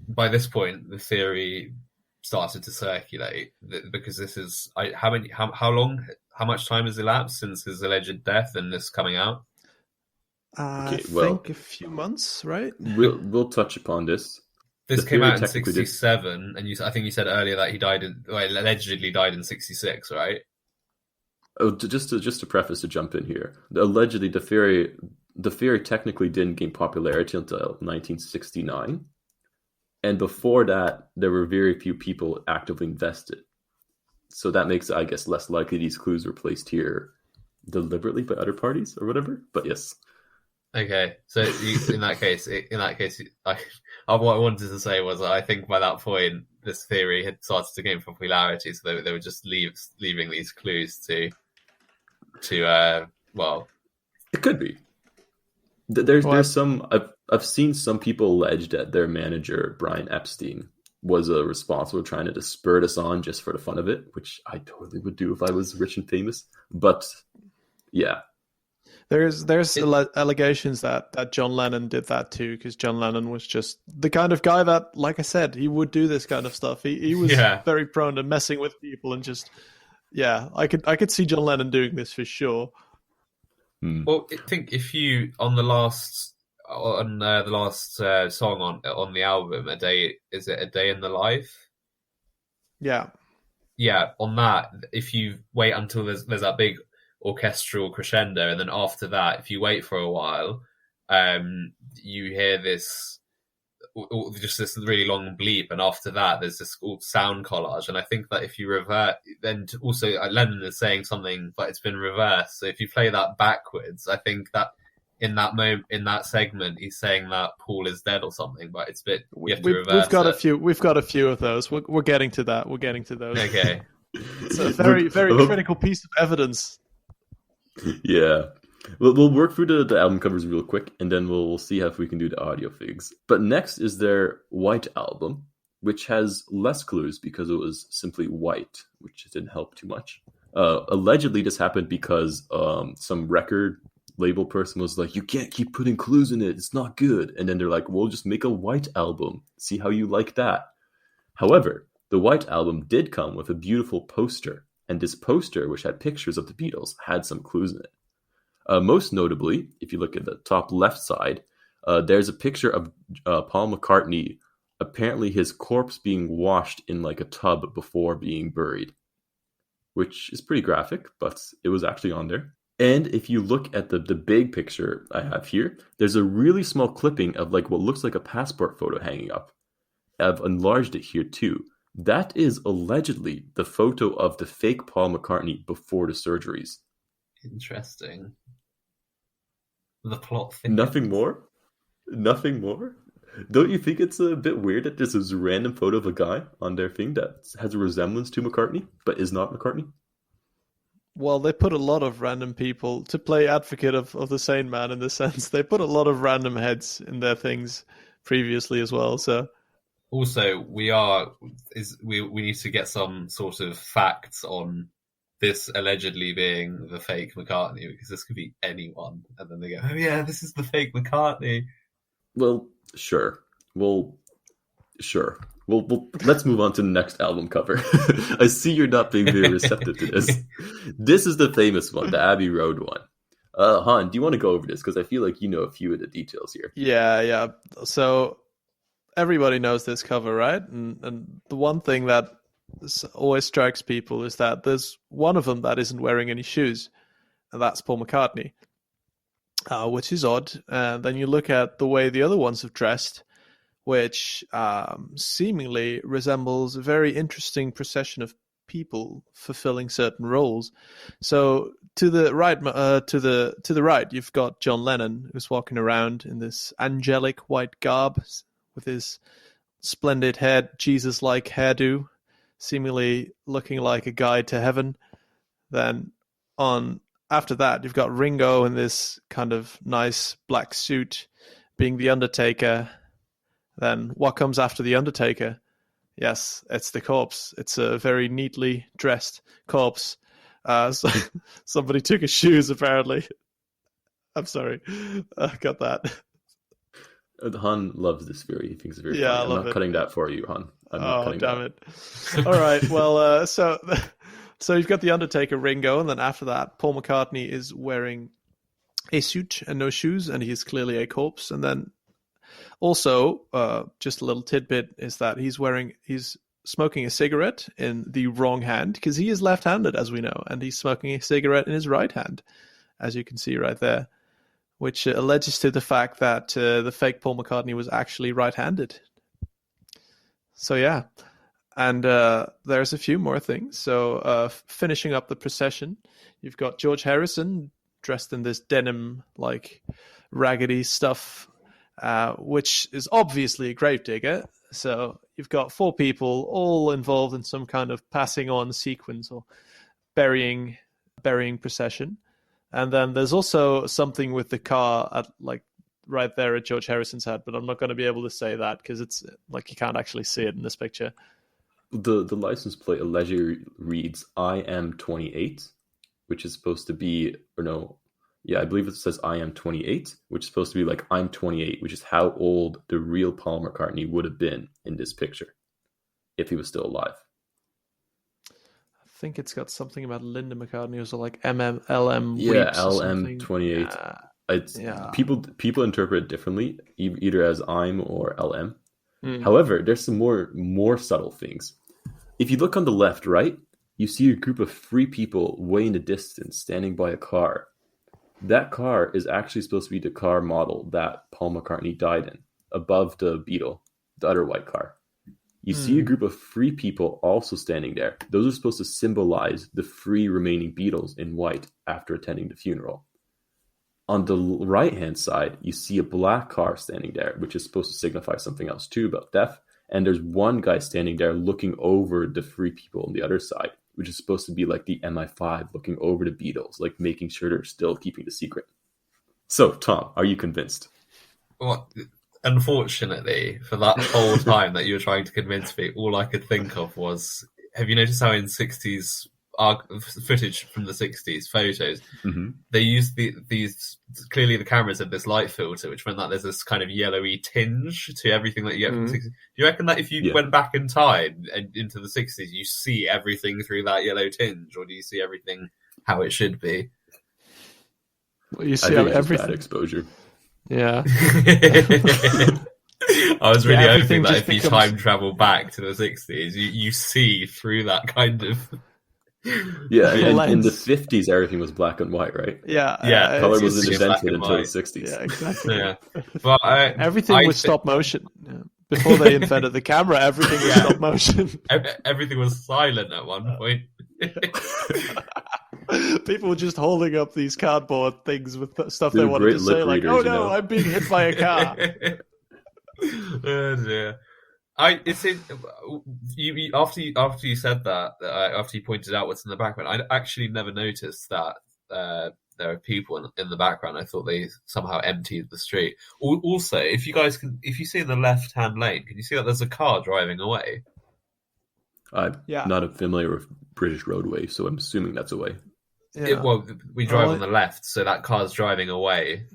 by this point, the theory started to circulate, because this is how much time has elapsed since his alleged death and this coming out? I think a few months, right? We'll touch upon this. This came out in 67, and I think you said earlier that allegedly died in 66, right? Oh, just to preface, to jump in here, allegedly the theory technically didn't gain popularity until 1969, and before that, there were very few people actively invested. So that makes it, I guess, less likely these clues were placed here deliberately by other parties or whatever. But yes. Okay, so in that case, what I wanted to say was that I think by that point this theory had started to gain popularity, so they were just leaving these clues to well, it could be. There's some I've seen some people allege that their manager Brian Epstein was responsible for trying to spur this on just for the fun of it, which I totally would do if I was rich and famous. But yeah. There's allegations that John Lennon did that too, because John Lennon was just the kind of guy that, like I said, he would do this kind of stuff. He was very prone to messing with people and just, I could see John Lennon doing this for sure. Well, I think if you on the last song on the album, A Day in the Life? Yeah. Yeah, on that, if you wait until there's that big orchestral crescendo, and then after that, if you wait for a while, you hear this really long bleep, and after that there's this sound collage. And I think that if you revert, then also Lennon is saying something, but it's been reversed. So if you play that backwards, I think that in that segment, he's saying that Paul is dead or something, but it's a bit. You have to We've reverse got it. we've got a few of those. We're getting to that. We're getting to those. Okay. It's a very critical piece of evidence. Yeah. We'll work through the album covers real quick, and then we'll see if we can do the audio figs. But next is their White album, which has less clues because it was simply white, which didn't help too much. Allegedly, this happened because some record label person was like, you can't keep putting clues in it. It's not good. And then they're like, we'll just make a white album. See how you like that. However, the White album did come with a beautiful poster. And this poster, which had pictures of the Beatles, had some clues in it. Most notably, if you look at the top left side, there's a picture of Paul McCartney, apparently his corpse being washed in like a tub before being buried, which is pretty graphic, but it was actually on there. And if you look at the big picture I have here, there's a really small clipping of like what looks like a passport photo hanging up. I've enlarged it here too. That is allegedly the photo of the fake Paul McCartney before the surgeries. Interesting. The plot thickens. Nothing more? Nothing more? Don't you think it's a bit weird that there's this random photo of a guy on their thing that has a resemblance to McCartney, but is not McCartney? Well, they put a lot of random people to play advocate of the sane man in this sense. They put a lot of random heads in their things previously as well. So also, we need to get some sort of facts on this allegedly being the fake McCartney, because this could be anyone, and then they go, "Oh yeah, this is the fake McCartney." Well, sure. Sure. Well, let's move on to the next album cover. I see you're not being very receptive to this. This is the famous one, the Abbey Road one. Han, do you want to go over this? Because I feel like you know a few of the details here. Yeah. So everybody knows this cover, right? And the one thing that always strikes people is that there's one of them that isn't wearing any shoes, and that's Paul McCartney, which is odd. And then you look at the way the other ones have dressed, which seemingly resembles a very interesting procession of people fulfilling certain roles. So to the right, you've got John Lennon, who's walking around in this angelic white garb with his splendid Jesus-like hairdo, seemingly looking like a guide to heaven. Then after that, you've got Ringo in this kind of nice black suit, being the Undertaker. Then what comes after the Undertaker? Yes, it's the corpse. It's a very neatly dressed corpse. So somebody took his shoes, apparently. I'm sorry. I got that. Han loves this theory. He thinks it's very Yeah, funny. I love I'm not it. cutting that for you, Han. I'm not cutting damn that. it. All right. Well, so you've got the Undertaker, Ringo, and then after that, Paul McCartney is wearing a suit and no shoes, and he's clearly a corpse. And then also, just a little tidbit is that he's smoking a cigarette in the wrong hand, because he is left-handed, as we know, and he's smoking a cigarette in his right hand, as you can see right there, which alleges to the fact that the fake Paul McCartney was actually right-handed. So yeah, and there's a few more things. So finishing up the procession, you've got George Harrison dressed in this denim-like raggedy stuff, which is obviously a gravedigger. So you've got 4 people all involved in some kind of passing on sequence or burying procession. And then there's also something with the car at right there at George Harrison's head, but I'm not going to be able to say that because it's like you can't actually see it in this picture. The license plate allegedly reads I am 28, which is supposed to be, I believe it says I am 28, which is supposed to be like I'm 28, which is how old the real Paul McCartney would have been in this picture if he was still alive. I think it's got something about Linda McCartney, or so like LM. Yeah, LM 28. People interpret it differently, either as I'm or LM. However, there's some more subtle things. If you look on the left, right, you see a group of 3 people way in the distance standing by a car. That car is actually supposed to be the car model that Paul McCartney died in, above the Beetle, the other white car. You see a group of 3 people also standing there. Those are supposed to symbolize the 3 remaining Beatles in white after attending the funeral. On the right-hand side, you see a black car standing there, which is supposed to signify something else too about death. And there's one guy standing there looking over the three people on the other side, which is supposed to be like the MI5 looking over the Beatles, like making sure they're still keeping the secret. So, Tom, are you convinced? Well, unfortunately, for that whole time that you were trying to convince me, all I could think of was, have you noticed how in 60s footage from the 60s photos, they used these, clearly the cameras had this light filter, which meant that there's this kind of yellowy tinge to everything that you get from the 60s. Do you reckon that if you went back in time and into the 60s, you see everything through that yellow tinge, or do you see everything how it should be? Well, you see everything. Bad exposure. Yeah. I was really hoping that if you time travel back to the 60s, you see through that kind of... Yeah, and in the 50s, everything was black and white, right? Yeah. Color wasn't invented until the 60s. Yeah, exactly. Yeah. But everything was stop motion. Yeah. Before they invented the camera, everything was stop motion. Everything was silent at one point. People were just holding up these cardboard things with stuff they wanted to say, like, "Oh no, I'm being hit by a car." Oh dear. After you said that, after you pointed out what's in the background, I actually never noticed that there are people in the background. I thought they somehow emptied the street. Also, if you see in the left-hand lane, can you see that there's a car driving away? I'm not familiar with British roadway, so I'm assuming that's a way. Yeah. We drive on the left, so that car's driving away.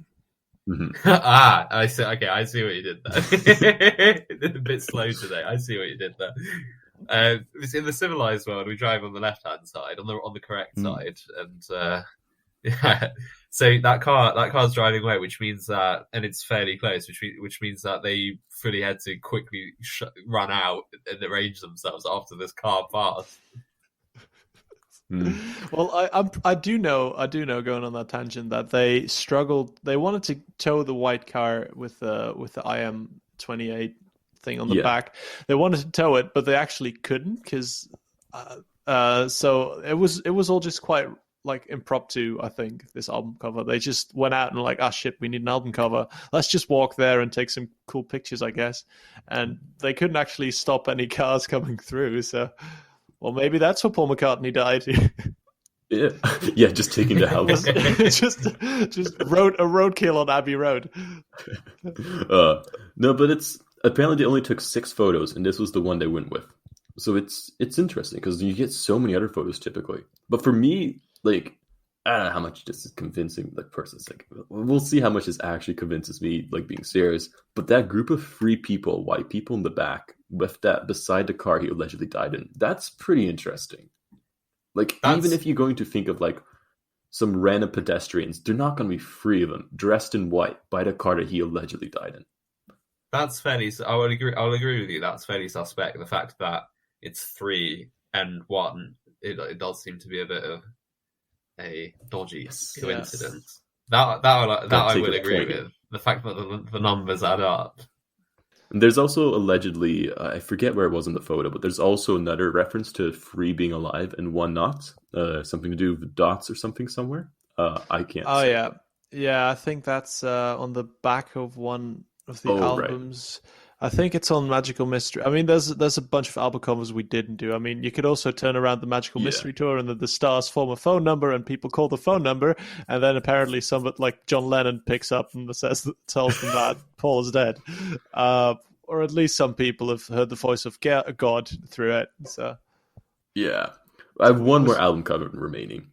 I see. Okay, I see what you did there. A bit slow today. I see what you did there. In the civilized world, we drive on the left-hand side, on the correct side, and so that car's driving away, which means that, and it's fairly close, which means that they fully had to quickly run out and arrange themselves after this car passed. Well, I do know, going on that tangent, that they struggled. They wanted to tow the white car with the IM-28 thing on the back. They wanted to tow it, but they actually couldn't because so it was all just quite like impromptu. I think this album cover, they just went out and like, ah, shit, we need an album cover. Let's just walk there and take some cool pictures, I guess. And they couldn't actually stop any cars coming through, so. Well, maybe that's why Paul McCartney died. Yeah, just taking the house. just a roadkill on Abbey Road. No, but it's apparently they only took 6 photos, and this was the one they went with. So it's interesting because you get so many other photos typically. But for me, like, I don't know how much this is convincing. Like, personally, like, we'll see how much this actually convinces me, like, being serious. But that group of 3 people, white people in the back, with that beside the car he allegedly died in, that's pretty interesting. Like, even if you're going to think of like some random pedestrians, they're not going to be 3 of them dressed in white by the car that he allegedly died in. That's fairly. I'll agree with you. That's fairly suspect. The fact that it's 3 and 1, it does seem to be a bit of a dodgy coincidence. That I would agree with. The fact that the numbers add up. And there's also allegedly, I forget where it was in the photo, but there's also another reference to 3 being alive and 1 not. Something to do with dots or something somewhere. I can't. Oh say. Yeah. I think that's on the back of one of the albums. Right. I think it's on Magical Mystery. I mean, there's a bunch of album covers we didn't do. I mean, you could also turn around the Magical Mystery Tour and the stars form a phone number and people call the phone number, and then apparently somebody like John Lennon picks up and tells them that Paul is dead. Or at least some people have heard the voice of God through it. So, yeah, I have one more album cover remaining.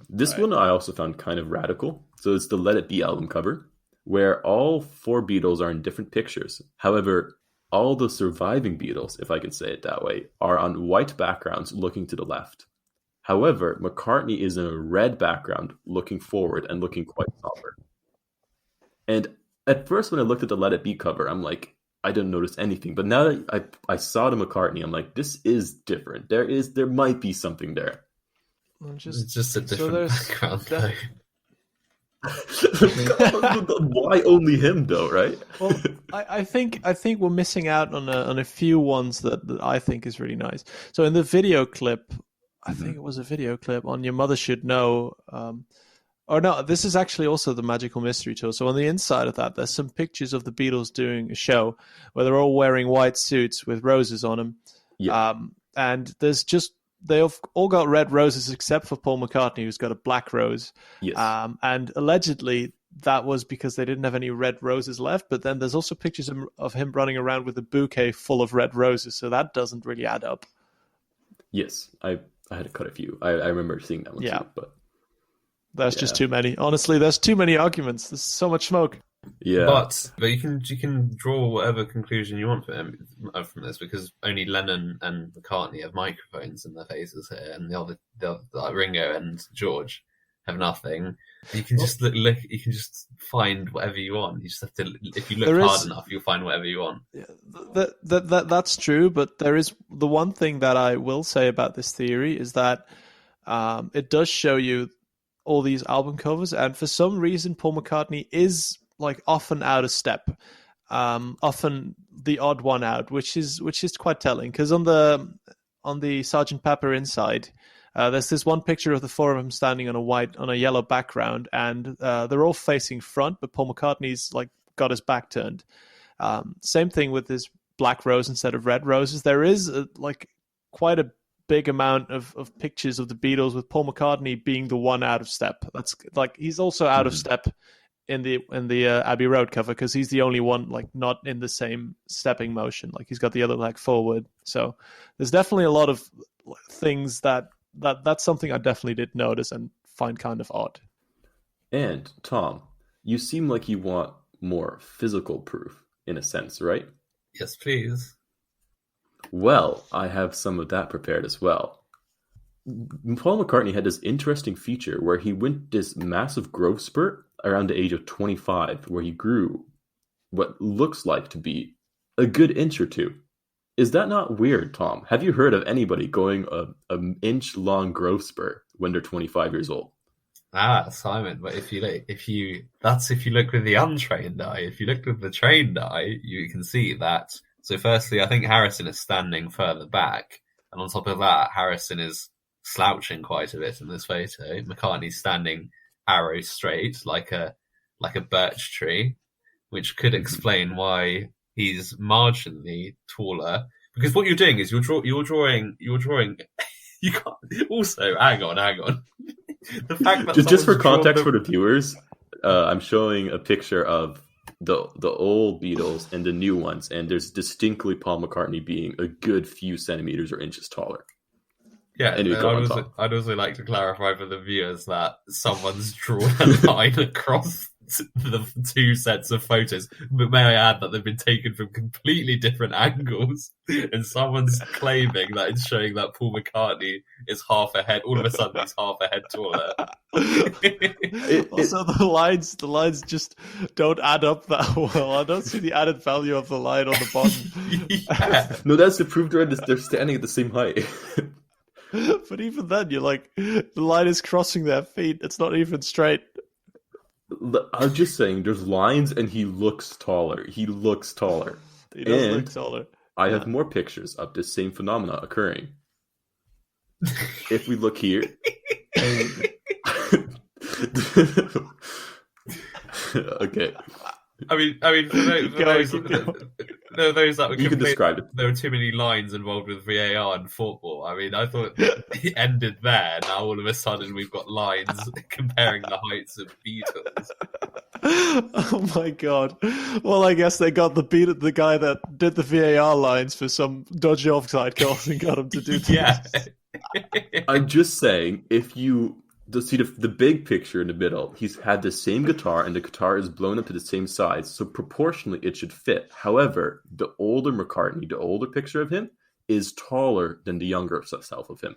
This one I also found kind of radical. So it's the Let It Be album cover, where all 4 Beatles are in different pictures. However, all the surviving Beatles, if I can say it that way, are on white backgrounds looking to the left. However, McCartney is in a red background looking forward and looking quite somber. And at first when I looked at the Let It Be cover, I'm like, I didn't notice anything. But now that I saw the McCartney, I'm like, this is different. There might be something there. It's just a different background. Why only him though, right? Well, I think we're missing out on a few ones that I think is really nice. So in the video clip, I think it was a video clip on Your Mother Should Know. Or no, this is actually also the Magical Mystery Tour. So on the inside of that, there's some pictures of the Beatles doing a show where they're all wearing white suits with roses on them. Yeah. And they've all got red roses except for Paul McCartney, who's got a black rose. Yes. And allegedly that was because they didn't have any red roses left. But then there's also pictures of him running around with a bouquet full of red roses. So that doesn't really add up. Yes, I had to cut a few. I remember seeing that one too, but there's just too many. Honestly, there's too many arguments. There's so much smoke. Yeah, but you can draw whatever conclusion you want from this, because only Lennon and McCartney have microphones in their faces here, and the other like Ringo and George have nothing. You can just look. You can just find whatever you want. You just have to. If you look hard enough, you'll find whatever you want. Yeah, that's true. But there is the one thing that I will say about this theory is that it does show you all these album covers, and for some reason, Paul McCartney is like often out of step, often the odd one out, which is quite telling. Because on the Sgt. Pepper inside, there's this one picture of the four of them standing on a yellow background, and they're all facing front, but Paul McCartney's like got his back turned. Same thing with this black rose instead of red roses. There is like quite a big amount of pictures of the Beatles with Paul McCartney being the one out of step. That's like he's also out of step in the Abbey Road cover, because he's the only one like not in the same stepping motion. Like he's got the other leg forward. So there's definitely a lot of things that's something I definitely did notice and find kind of odd. And Tom, you seem like you want more physical proof in a sense, right? Yes, please. Well, I have some of that prepared as well. Paul McCartney had this interesting feature where he went this massive growth spurt around the age of 25, where he grew what looks like to be a good inch or two. Is that not weird, Tom? Have you heard of anybody going an inch-long growth spurt when they're 25 years old? Simon, but if you look with the untrained eye. If you look with the trained eye, you can see that. So firstly, I think Harrison is standing further back, and on top of that, Harrison is slouching quite a bit in this photo. McCartney's standing arrow straight, like a birch tree, which could explain why he's marginally taller. Because what you're doing is you're drawing. You can't. Also, hang on. The fact that just for context for the viewers, I'm showing a picture of the old Beatles and the new ones, and there's distinctly Paul McCartney being a good few centimeters or inches taller. Yeah, anyway, I'd also like to clarify for the viewers that someone's drawn a line across the two sets of photos, but may I add that they've been taken from completely different angles, and someone's claiming that it's showing that Paul McCartney is half a head. All of a sudden, he's half a head taller. Also, the lines just don't add up that well. I don't see the added value of the line on the bottom. Yeah. No, that's to prove they're standing at the same height. But even then, you're like, the line is crossing their feet. It's not even straight. I'm just saying, there's lines, and he looks taller. He does look taller. I have more pictures of this same phenomena occurring. If we look here. Okay. I mean, for those that were you can describe it. There were too many lines involved with VAR and football. I mean, I thought it ended there. Now all of a sudden we've got lines comparing the heights of Beatles. Oh my god! Well, I guess they got the guy that did the VAR lines for some dodgy offside calls and got him to do this. Yeah. I'm just saying, if you see the big picture in the middle, he's had the same guitar, and the guitar is blown up to the same size, so proportionally it should fit. However, the older McCartney, the older picture of him, is taller than the younger self of him,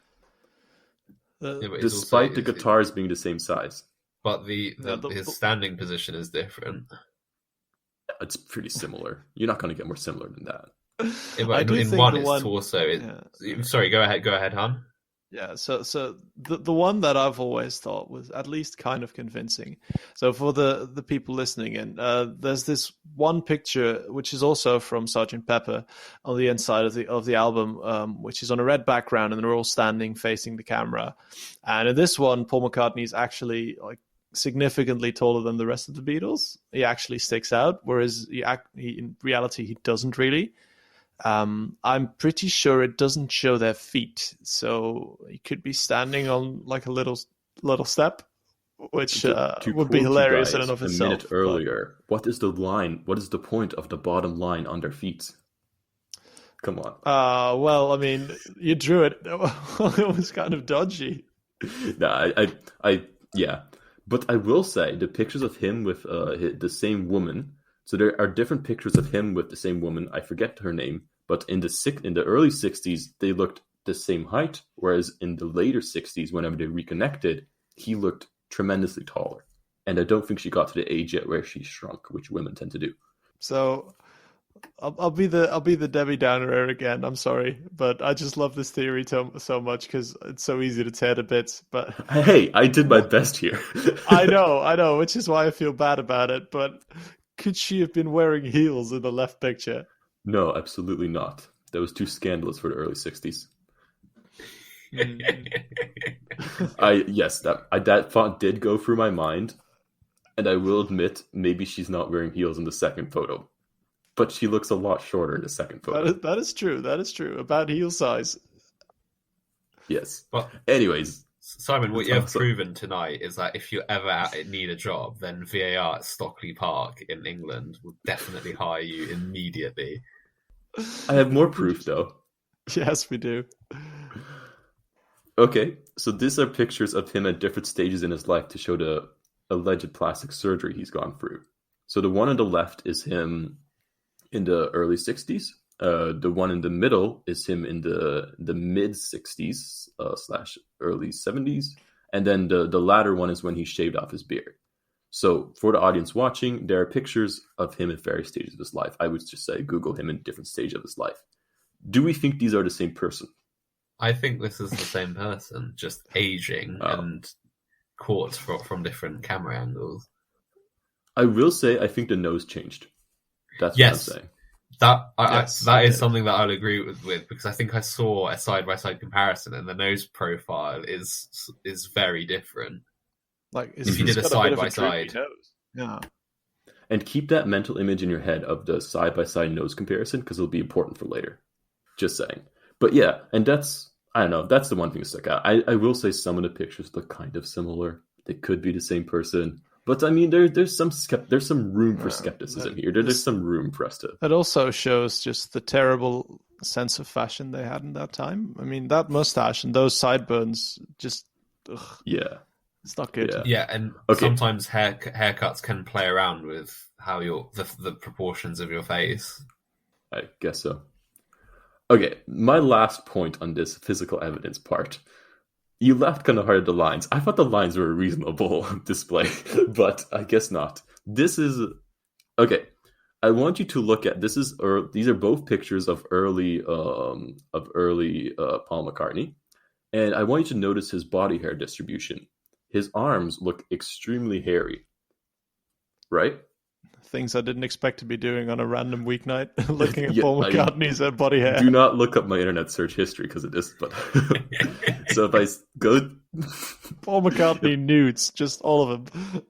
despite the guitars being the same size. But his standing position is different. It's pretty similar. You're not going to get more similar than that. In one, it's torso. Yeah. Sorry, go ahead, Han. Yeah, so the one that I've always thought was at least kind of convincing. So for the people listening in, there's this one picture which is also from Sgt. Pepper on the inside of the album, which is on a red background, and they're all standing facing the camera. And in this one, Paul McCartney is actually like significantly taller than the rest of the Beatles. He actually sticks out, whereas in reality he doesn't really. I'm pretty sure it doesn't show their feet, so he could be standing on like a little step, which would be hilarious in and of itself. A minute earlier, what is the line? What is the point of the bottom line on their feet? Come on. Well, I mean, you drew it. It was kind of dodgy. No, yeah. But I will say the pictures of him with the same woman. So there are different pictures of him with the same woman. I forget her name, but in the early 60s, they looked the same height, whereas in the later 60s, whenever they reconnected, he looked tremendously taller. And I don't think she got to the age yet where she shrunk, which women tend to do. So I'll be the Debbie Downer again. I'm sorry, but I just love this theory so much because it's so easy to tear to bits. But hey, I did my best here. I know, which is why I feel bad about it. But could she have been wearing heels in the left picture? No, absolutely not. That was too scandalous for the early 60s. That thought did go through my mind, and I will admit maybe she's not wearing heels in the second photo. But she looks a lot shorter in the second photo. That is true. About heel size. Yes. But anyways, Simon, what you have proven tonight is that if you ever need a job, then VAR at Stockley Park in England will definitely hire you immediately. I have more proof, though. Yes, we do. Okay, so these are pictures of him at different stages in his life to show the alleged plastic surgery he's gone through. So the one on the left is him in the early 60s. The one in the middle is him in the mid 60s / early 70s. And then the latter one is when he shaved off his beard. So for the audience watching, there are pictures of him at various stages of his life. I would just say Google him in different stages of his life. Do we think these are the same person? I think this is the same person, just aging and caught from different camera angles. I will say I think the nose changed. That's what I'm saying. That is something that I'll agree with because I think I saw a side-by-side comparison and the nose profile is very different. Like if you did a side-by-side. Yeah. And keep that mental image in your head of the side-by-side nose comparison because it'll be important for later. Just saying. But yeah, and that's the one thing that stuck out. I will say some of the pictures look kind of similar. They could be the same person. But I mean, there's some room for skepticism here. There's some room for us to. It also shows just the terrible sense of fashion they had in that time. I mean, that mustache and those sideburns, just it's not good. Yeah, and sometimes haircuts can play around with how the proportions of your face. I guess so. Okay, my last point on this physical evidence part. You left kind of hard at the lines. I thought the lines were a reasonable display, but I guess not. This is okay. I want you to look at these are both pictures of early Paul McCartney, and I want you to notice his body hair distribution. His arms look extremely hairy, right? Things I didn't expect to be doing on a random weeknight, looking at Paul McCartney's body hair. Do not look up my internet search history because it is. But so if I go, Paul McCartney nudes, just all of them.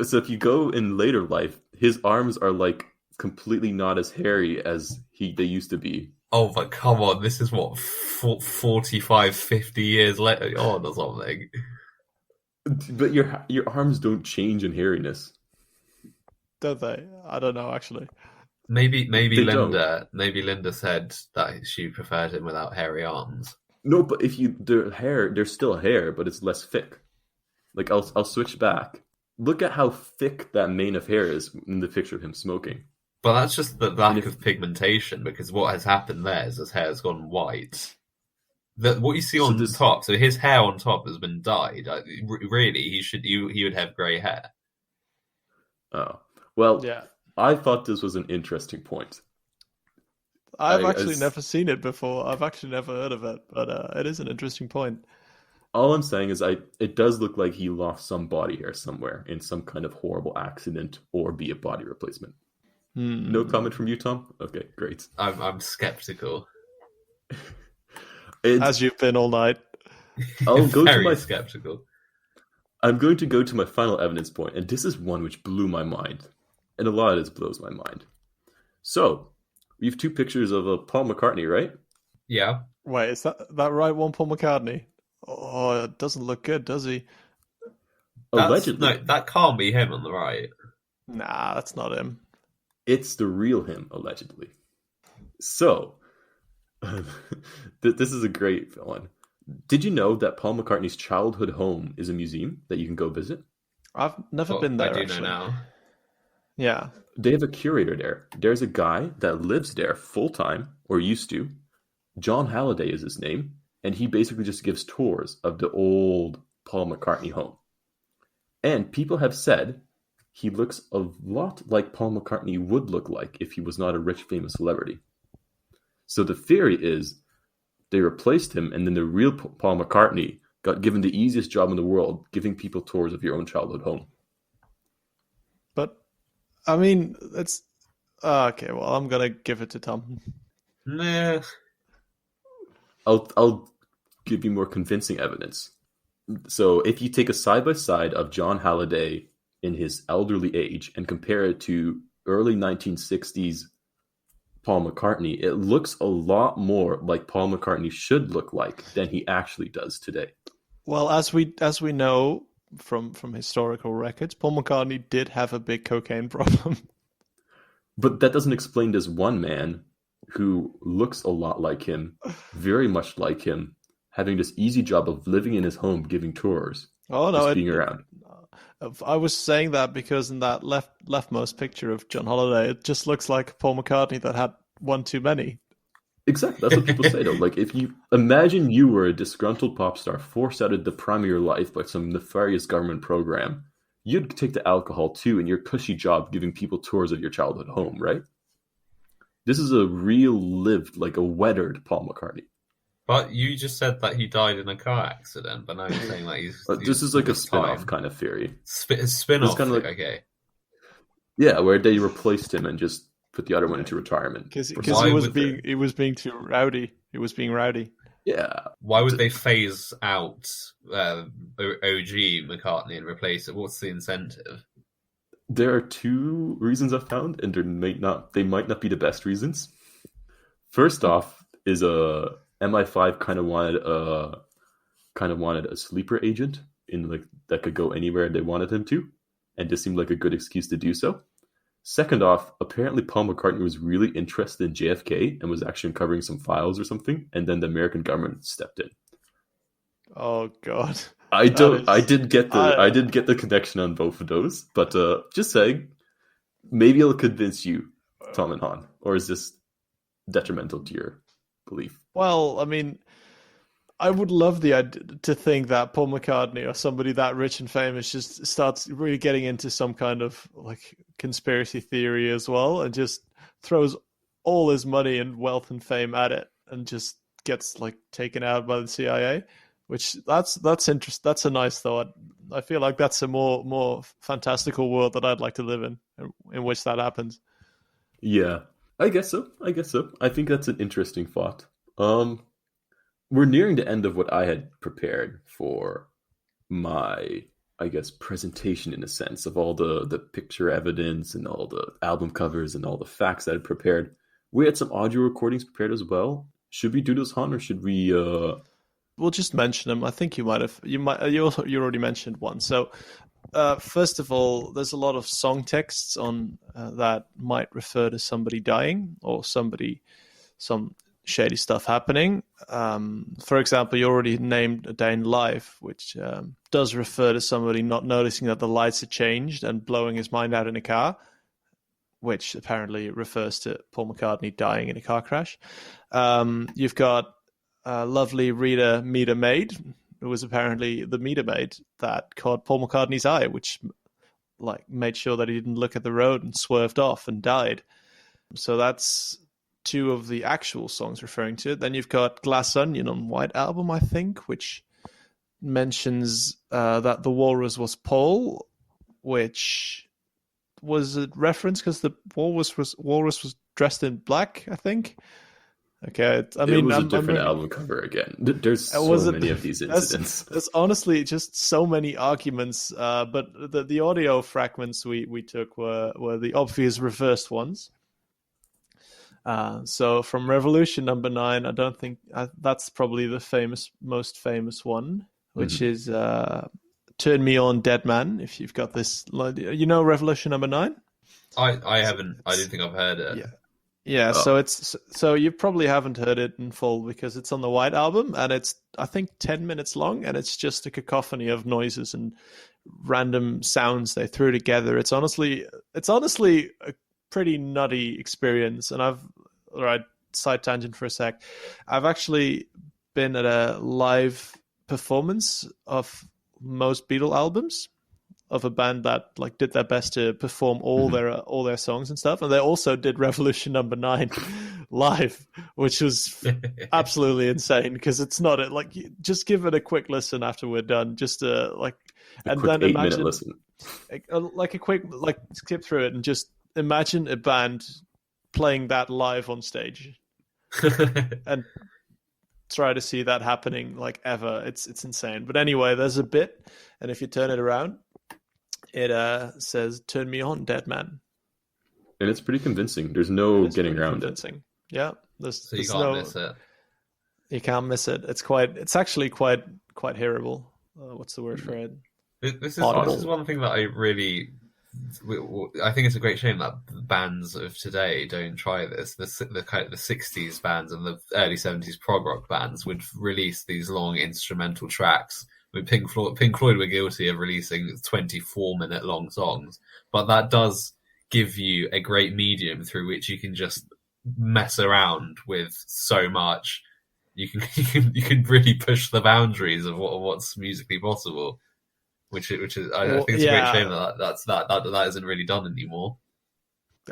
So if you go in later life, his arms are like completely not as hairy as they used to be. Oh, but come on, this is what 45, 50 years later on or something. But your arms don't change in hairiness. Don't they? I don't know, actually. Maybe Linda said that she preferred him without hairy arms. No, but if there's still hair, but it's less thick. Like I'll switch back. Look at how thick that mane of hair is in the picture of him smoking. But that's just the lack of pigmentation, because what has happened there is his hair has gone white. What you see on the top, so his hair on top has been dyed. Really, he would have grey hair. Oh. Well, yeah. I thought this was an interesting point. I've actually never seen it before. I've actually never heard of it, but it is an interesting point. All I'm saying is it does look like he lost some body hair somewhere in some kind of horrible accident or be a body replacement. No comment from you, Tom? Okay, great. I'm skeptical. As you've been all night. I'll go Very skeptical. I'm going to go to my final evidence point, and this is one which blew my mind. And a lot of this blows my mind. So, we have two pictures of Paul McCartney, right? Yeah. Wait, is that right one, Paul McCartney? Oh, it doesn't look good, does he? Allegedly. No, that can't be him on the right. Nah, that's not him. It's the real him, allegedly. So, this is a great one. Did you know that Paul McCartney's childhood home is a museum that you can go visit? I've never been there, I do actually. know now. Yeah. They have a curator there. There's a guy that lives there full-time, or used to. John Halliday is his name, and he basically just gives tours of the old Paul McCartney home. And people have said he looks a lot like Paul McCartney would look like if he was not a rich, famous celebrity. So the theory is they replaced him, and then the real Paul McCartney got given the easiest job in the world, giving people tours of your own childhood home. But, I mean, it's... okay, well, I'm going to give it to Tom. Nah. I'll give you more convincing evidence. So if you take a side-by-side of John Halliday in his elderly age and compare it to early 1960s Paul McCartney, it looks a lot more like Paul McCartney should look like than he actually does today. Well, as we know from historical records, Paul McCartney did have a big cocaine problem. But that doesn't explain this one man who looks a lot like him, very much like him, having this easy job of living in his home, giving tours, Oh no, just being around. I was saying that because in that leftmost picture of John Holiday, it just looks like Paul McCartney that had one too many. Exactly, that's what people say though. Like, if you imagine you were a disgruntled pop star forced out of the prime of your life by some nefarious government program, you'd take the alcohol too in your cushy job giving people tours of your childhood home, right? This is a real lived, like a weathered Paul McCartney. But you just said that he died in a car accident, but now you're saying that he's... This is like a spin-off kind of theory. Spin-off, kind of like, okay. Yeah, where they replaced him and just put the other one into retirement. Because he was being too rowdy. He was being rowdy. Yeah. Why would they phase out OG McCartney and replace it? What's the incentive? There are two reasons I've found, and they might not be the best reasons. First off, is MI5 kind of wanted a sleeper agent in like that could go anywhere they wanted him to, and this seemed like a good excuse to do so. Second off, apparently Paul McCartney was really interested in JFK and was actually uncovering some files or something, and then the American government stepped in. Oh God. I didn't get the connection on both of those, but just saying, maybe it'll convince you, Tom and Han, or is this detrimental to your belief? Well, I mean, I would love the idea to think that Paul McCartney or somebody that rich and famous just starts really getting into some kind of like conspiracy theory as well, and just throws all his money and wealth and fame at it, and just gets like taken out by the CIA. Which that's interesting. That's a nice thought. I feel like that's a more fantastical world that I'd like to live in which that happens. Yeah, I guess so. I think that's an interesting thought. We're nearing the end of what I had prepared for my, I guess, presentation in a sense of all the picture evidence and all the album covers and all the facts that I prepared. We had some audio recordings prepared as well. Should we do this, Han, or should we? We'll just mention them. I think you already mentioned one. So, first of all, there's a lot of song texts on that might refer to somebody dying or some shady stuff happening. For example, you already named A Day in Life, which does refer to somebody not noticing that the lights had changed and blowing his mind out in a car, which apparently refers to Paul McCartney dying in a car crash. You've got lovely Rita Meter Maid, who was apparently the meter maid that caught Paul McCartney's eye, which like made sure that he didn't look at the road and swerved off and died. So that's two of the actual songs referring to it. Then you've got Glass Onion on White Album, I think, which mentions that the walrus was Paul, which was a reference because the walrus was dressed in black, I think. Okay, It was a different album cover again. There's so many of these incidents. There's honestly just so many arguments. But the audio fragments we took were the obvious reversed ones. So from Revolution number 9, I don't think that's probably the most famous one, which is "Turn Me On, Dead Man." If you've got this, Revolution number 9. I haven't. I don't think I've heard it. Yeah. So you probably haven't heard it in full because it's on the White Album, and it's I think 10 minutes long, and it's just a cacophony of noises and random sounds they threw together. It's honestly a pretty nutty experience. And side tangent for a sec. I've actually been at a live performance of most Beatles albums of a band that did their best to perform all their songs and stuff, and they also did Revolution number 9 live, which was absolutely insane because it's not just give it a quick listen after we're done, just and then imagine 8-minute listen, a quick skip through it and just imagine a band playing that live on stage and try to see that happening ever. It's insane. But anyway, there's a bit, and if you turn it around, it says "Turn Me On, Dead Man," and it's pretty convincing. There's no getting around it. Yeah, so you can't miss it. You can't miss it. It's actually quite hearable. What's the word for it? This is one thing that I think it's a great shame that bands of today don't try this. The kind of the 60s bands and the early 70s prog rock bands would release these long instrumental tracks. Pink Floyd were guilty of releasing 24-minute long songs, but that does give you a great medium through which you can just mess around with so much. You can really push the boundaries of what's musically possible. Which is I think it's a great shame that isn't really done anymore.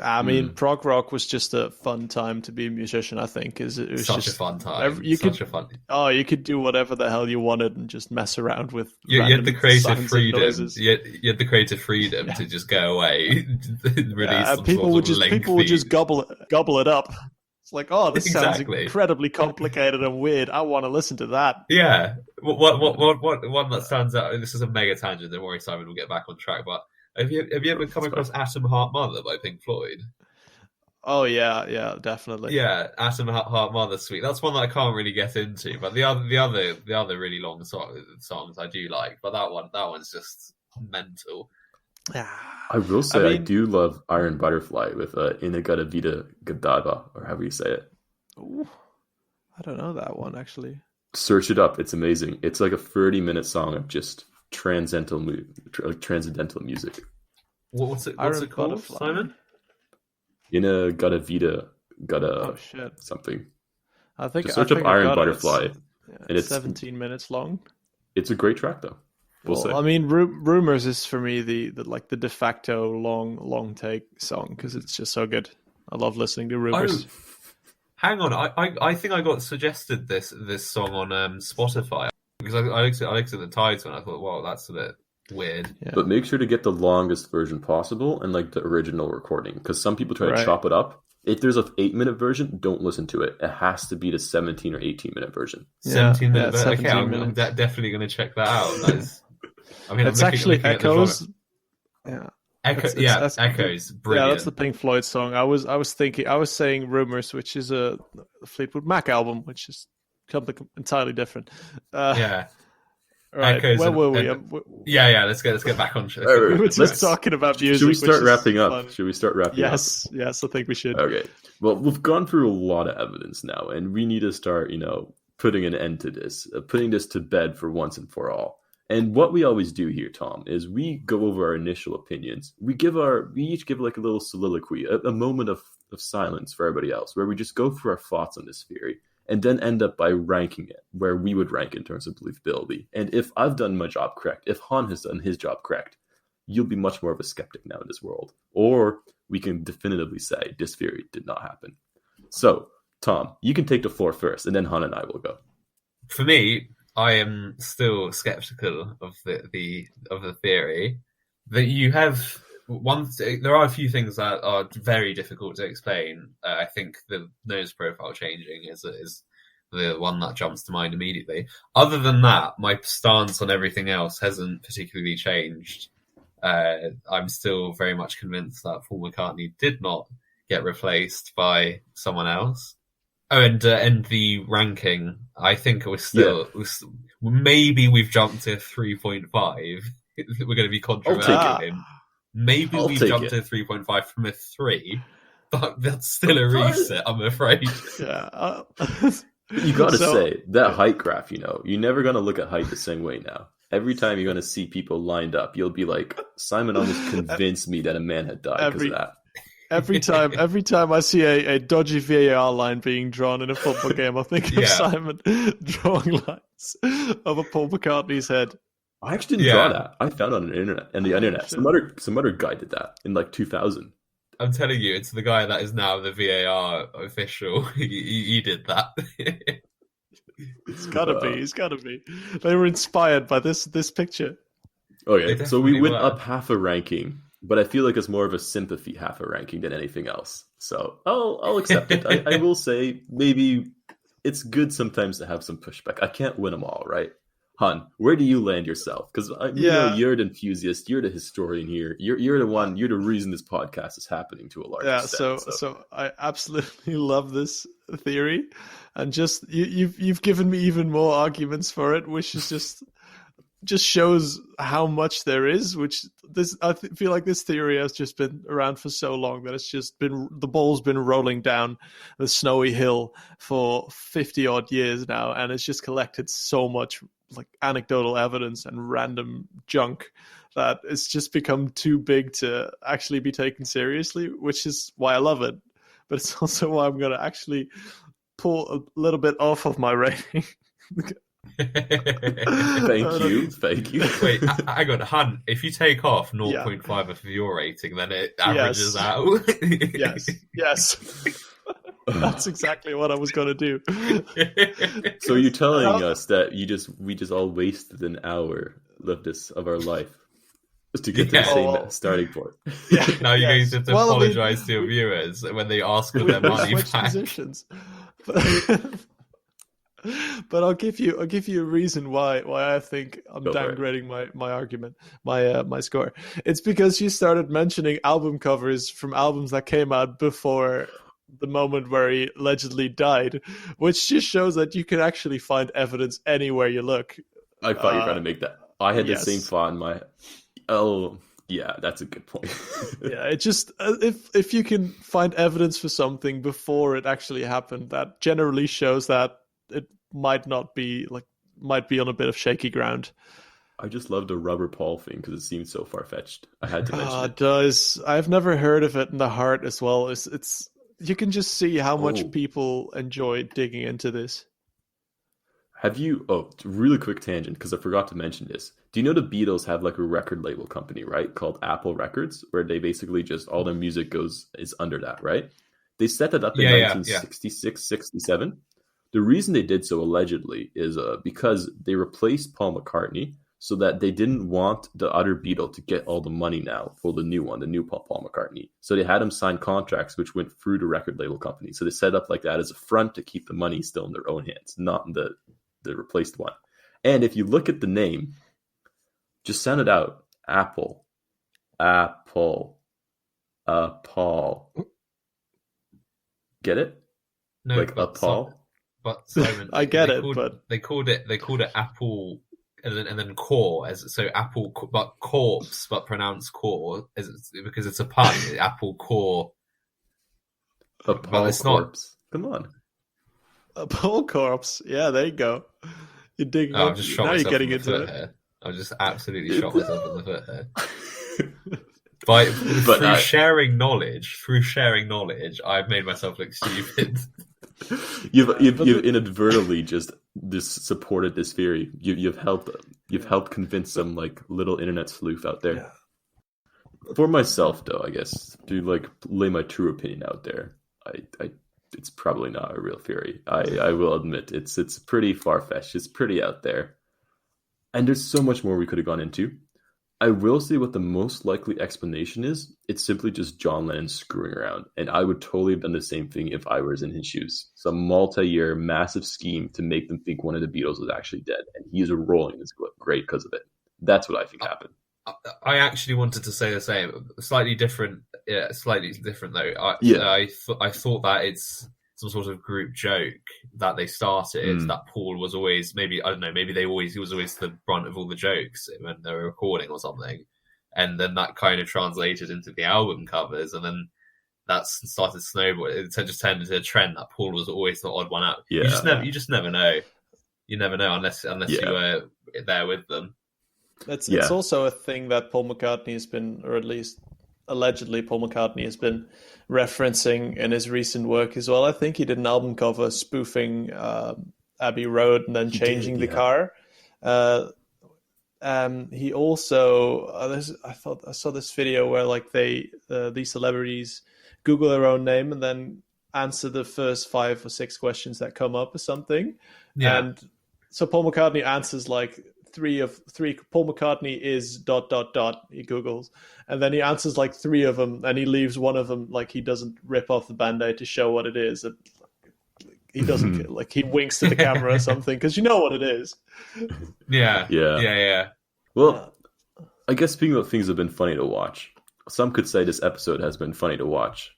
I mean, prog rock was just a fun time to be a musician. I think it was such a fun time. You could do whatever the hell you wanted and just mess around with. You had the creative freedom. You had the creative freedom to just go away, release. People would just gobble it up. It's like, oh, this sounds incredibly complicated and weird. I want to listen to that. Yeah. What one that stands out, this is a mega tangent, don't worry, Simon, we'll get back on track, but have you ever come across Atom Heart Mother by Pink Floyd? Oh, yeah, definitely. Yeah, Atom Heart Mother Suite. That's one that I can't really get into, but the other really long songs I do like, but that one's just mental. I will say I do love Iron Butterfly with Inagata Vida Gadava, or however you say it. Ooh, I don't know that one, actually. Search it up. It's amazing. It's like a 30-minute song of just transcendental music. What's it called, Butterfly. Simon? Inagata Vida Gada something. I think search up Iron Butterfly. And it's 17 minutes long. It's a great track, though. I mean, Rumours is for me the de facto long take song because it's just so good. I love listening to Rumours. Oh, hang on, I think I got suggested this song on Spotify because I looked at the title and I thought, wow, that's a bit weird. Yeah. But make sure to get the longest version possible and the original recording because some people try to chop it up. If there's an 8-minute version, don't listen to it. It has to be the 17 or 18-minute version. 17 minutes. Okay, I'm definitely going to check that out. It's actually Echoes. Echoes. Brilliant. Yeah, that's the Pink Floyd song. I was saying Rumours, which is a Fleetwood Mac album, which is something entirely different. Right, Echoes. Where were we? Let's get back on track. We were just talking about music. Should we start wrapping up? Yes, I think we should. Okay. Well, we've gone through a lot of evidence now, and we need to start, putting an end to this, putting this to bed for once and for all. And what we always do here, Tom, is we go over our initial opinions. We each give like a little soliloquy, a moment of silence for everybody else, where we just go through our thoughts on this theory, and then end up by ranking it, where we would rank in terms of believability. And if I've done my job correct, if Han has done his job correct, you'll be much more of a skeptic now in this world. Or we can definitively say this theory did not happen. So, Tom, you can take the floor first, and then Han and I will go. For me, I am still skeptical of the theory that you have There are a few things that are very difficult to explain. I think the nose profile changing is the one that jumps to mind immediately. Other than that, my stance on everything else hasn't particularly changed. I'm still very much convinced that Paul McCartney did not get replaced by someone else. Oh, and the ranking, I think it was still maybe we've jumped to 3.5. We're going to be controversial. Maybe we've jumped to 3.5 from a 3, but that's still a reset, I'm afraid. Yeah. You got to say, that height graph, you're never going to look at height the same way now. Every time you're going to see people lined up, you'll be like, Simon almost convinced me that a man had died because of that. Every time I see a dodgy VAR line being drawn in a football game, I think of Simon drawing lines of a Paul McCartney's head. I actually didn't draw that. I found it on the internet. Some other guy did that in like 2000. I'm telling you, it's the guy that is now the VAR official. He did that. It's gotta be. They were inspired by this picture. Okay, so we went up half a ranking, but I feel like it's more of a sympathy half a ranking than anything else. So I'll accept it. I will say maybe it's good sometimes to have some pushback. I can't win them all, right? Hun, where do you land yourself? Because you're the enthusiast, you're the historian here. You're the one. You're the reason this podcast is happening to a large extent. So I absolutely love this theory, and just you've given me even more arguments for it, which is just shows how much there is. I feel like this theory has just been around for so long that it's just been the ball's been rolling down the snowy hill for 50 odd years now, and it's just collected so much like anecdotal evidence and random junk that it's just become too big to actually be taken seriously, which is why I love it. But it's also why I'm going to actually pull a little bit off of my rating. Thank you. Wait, hang on, Han. If you take off 0.5 of your rating, then it averages out. Yes. That's exactly what I was going to do. So you're telling us that we just all wasted an hour of our life just to get to the same starting point. Yeah. Now you're going to have to apologize to your viewers when they ask for their money back. Positions. But I'll give you a reason why I think I'm downgrading my argument, my score. It's because you started mentioning album covers from albums that came out before the moment where he allegedly died, which just shows that you can actually find evidence anywhere you look. I thought you were going to make that. I had the same thought in my... Oh, yeah, that's a good point. Yeah, it just... if you can find evidence for something before it actually happened, that generally shows that it might be on a bit of shaky ground. I just love the rubber Paul thing because it seems so far-fetched. I had to mention it. It does. I've never heard of it in the heart as well. It's you can just see how much people enjoy digging into this. Have you... Oh, really quick tangent, because I forgot to mention this. Do you know the Beatles have like a record label company, right? Called Apple Records, where they basically just... all their music is under that, right? They set that up in 1966, 67. The reason they did so, allegedly, is because they replaced Paul McCartney so that they didn't want the other Beatle to get all the money now for the new one, the new Paul McCartney. So they had him sign contracts which went through the record label company. So they set up like that as a front to keep the money still in their own hands, not in the replaced one. And if you look at the name, just sound it out. Apple. Paul. Get it? No, like a Paul? But Simon, I get it, but they called it Apple, and then core Apple, but corpse, but pronounced core, because it's a pun. Apple core. A Paul corpse. Come on. A Paul corpse. Yeah, there you go. You're digging. I've just shot now myself you're getting in the into foot it. here. I've just absolutely shot myself in the foot here. Through sharing knowledge, I've made myself look stupid. You've inadvertently just supported this theory. You've helped convince some like little internet sleuth out there. Yeah. For myself, though, I guess to like lay my true opinion out there, it's probably not a real theory. I will admit it's pretty far fetched. It's pretty out there, and there's so much more we could have gone into. I will say what the most likely explanation is. It's simply just John Lennon screwing around. And I would totally have done the same thing if I was in his shoes. Some multi-year massive scheme to make them think one of the Beatles was actually dead. And he's rolling his grave because of it. That's what I think happened. I actually wanted to say the same. Slightly different though. I thought that it's some sort of group joke that they started, that Paul was always, maybe, I don't know, maybe he was always the brunt of all the jokes when they were recording or something. And then that kind of translated into the album covers, and then that started snowballing. It just turned into a trend that Paul was always the odd one out. Yeah. You just never know. You never know unless you were there with them. It's also a thing that Paul McCartney has been, or at least allegedly Paul McCartney has been referencing in his recent work as well. I think he did an album cover spoofing Abbey Road and then changing the car. He also, I saw this video where like these celebrities Google their own name and then answer the first 5 or 6 questions that come up or something. Yeah. And so Paul McCartney answers like three. Paul McCartney is ... He Googles, and then he answers like 3 of them, and he leaves one of them like he doesn't rip off the Band-Aid to show what it is. He doesn't like he winks to the camera or something because you know what it is. Yeah. Well, I guess speaking of things that have been funny to watch, some could say this episode has been funny to watch.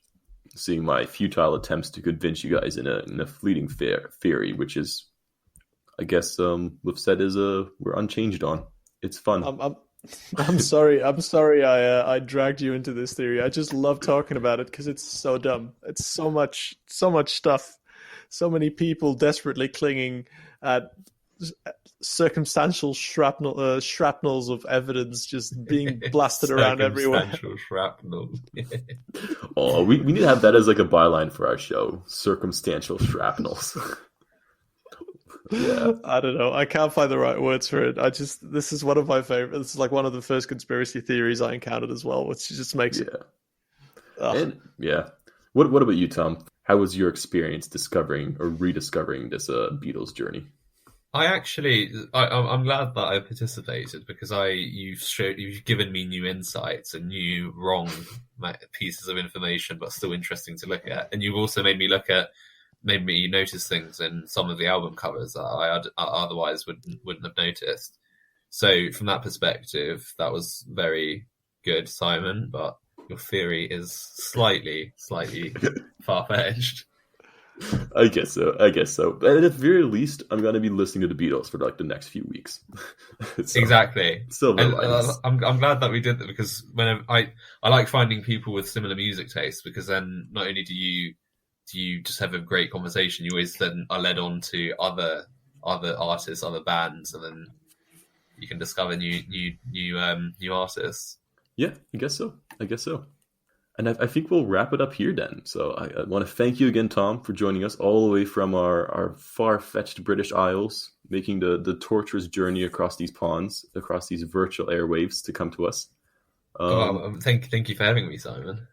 Seeing my futile attempts to convince you guys in a fleeting theory, which is, I guess, we've said is we're unchanged on. It's fun. I'm sorry. I dragged you into this theory. I just love talking about it because it's so dumb. It's so much stuff. So many people desperately clinging at circumstantial shrapnels of evidence just being blasted around everywhere. Circumstantial shrapnel. Oh, we need to have that as like a byline for our show. Circumstantial shrapnels. Yeah. I don't know. I can't find the right words for it. This is one of my favorites. This is like one of the first conspiracy theories I encountered as well, which just makes it. What about you, Tom? How was your experience discovering or rediscovering this Beatles journey? I'm glad that I participated because you've given me new insights and new wrong pieces of information, but still interesting to look at. And you've also made me notice things in some of the album covers that I otherwise wouldn't have noticed. So from that perspective, that was very good, Simon. But your theory is slightly far-fetched. I guess so. But at the very least, I'm going to be listening to the Beatles for like the next few weeks. So, exactly. I'm glad that we did that because when I like finding people with similar music tastes, because then not only do you just have a great conversation, you always then are led on to other artists, other bands, and then you can discover new artists. Yeah, I guess so. And I think we'll wrap it up here then. So I want to thank you again, Tom, for joining us all the way from our far-fetched British Isles, making the torturous journey across these ponds, across these virtual airwaves to come to us. Thank you for having me, Simon.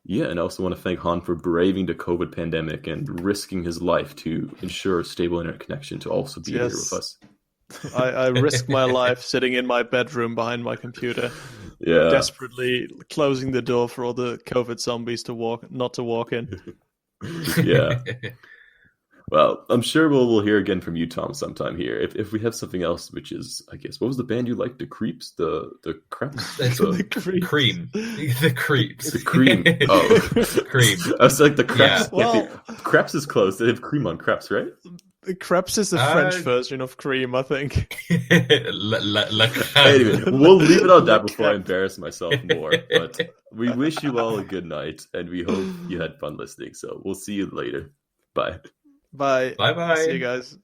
Yeah, and I also want to thank Han for braving the COVID pandemic and risking his life to ensure a stable internet connection to also be here with us. I risked my life sitting in my bedroom behind my computer, yeah, desperately closing the door for all the COVID zombies not to walk in. Yeah. Well, I'm sure we'll hear again from you, Tom, sometime here. If we have something else, which is, I guess, what was the band you liked? The Creeps? The Creeps? The Creeps. Cream. The Creeps. The Cream. Oh. Cream. I was like, the Creps. Yeah. Well, Creps is close. They have cream on Creps, right? Crepes is the French version of cream, I think. Anyway, we'll leave it on that before I embarrass myself more. But we wish you all a good night, and we hope you had fun listening. So we'll see you later. Bye. Bye. Bye-bye. See you guys.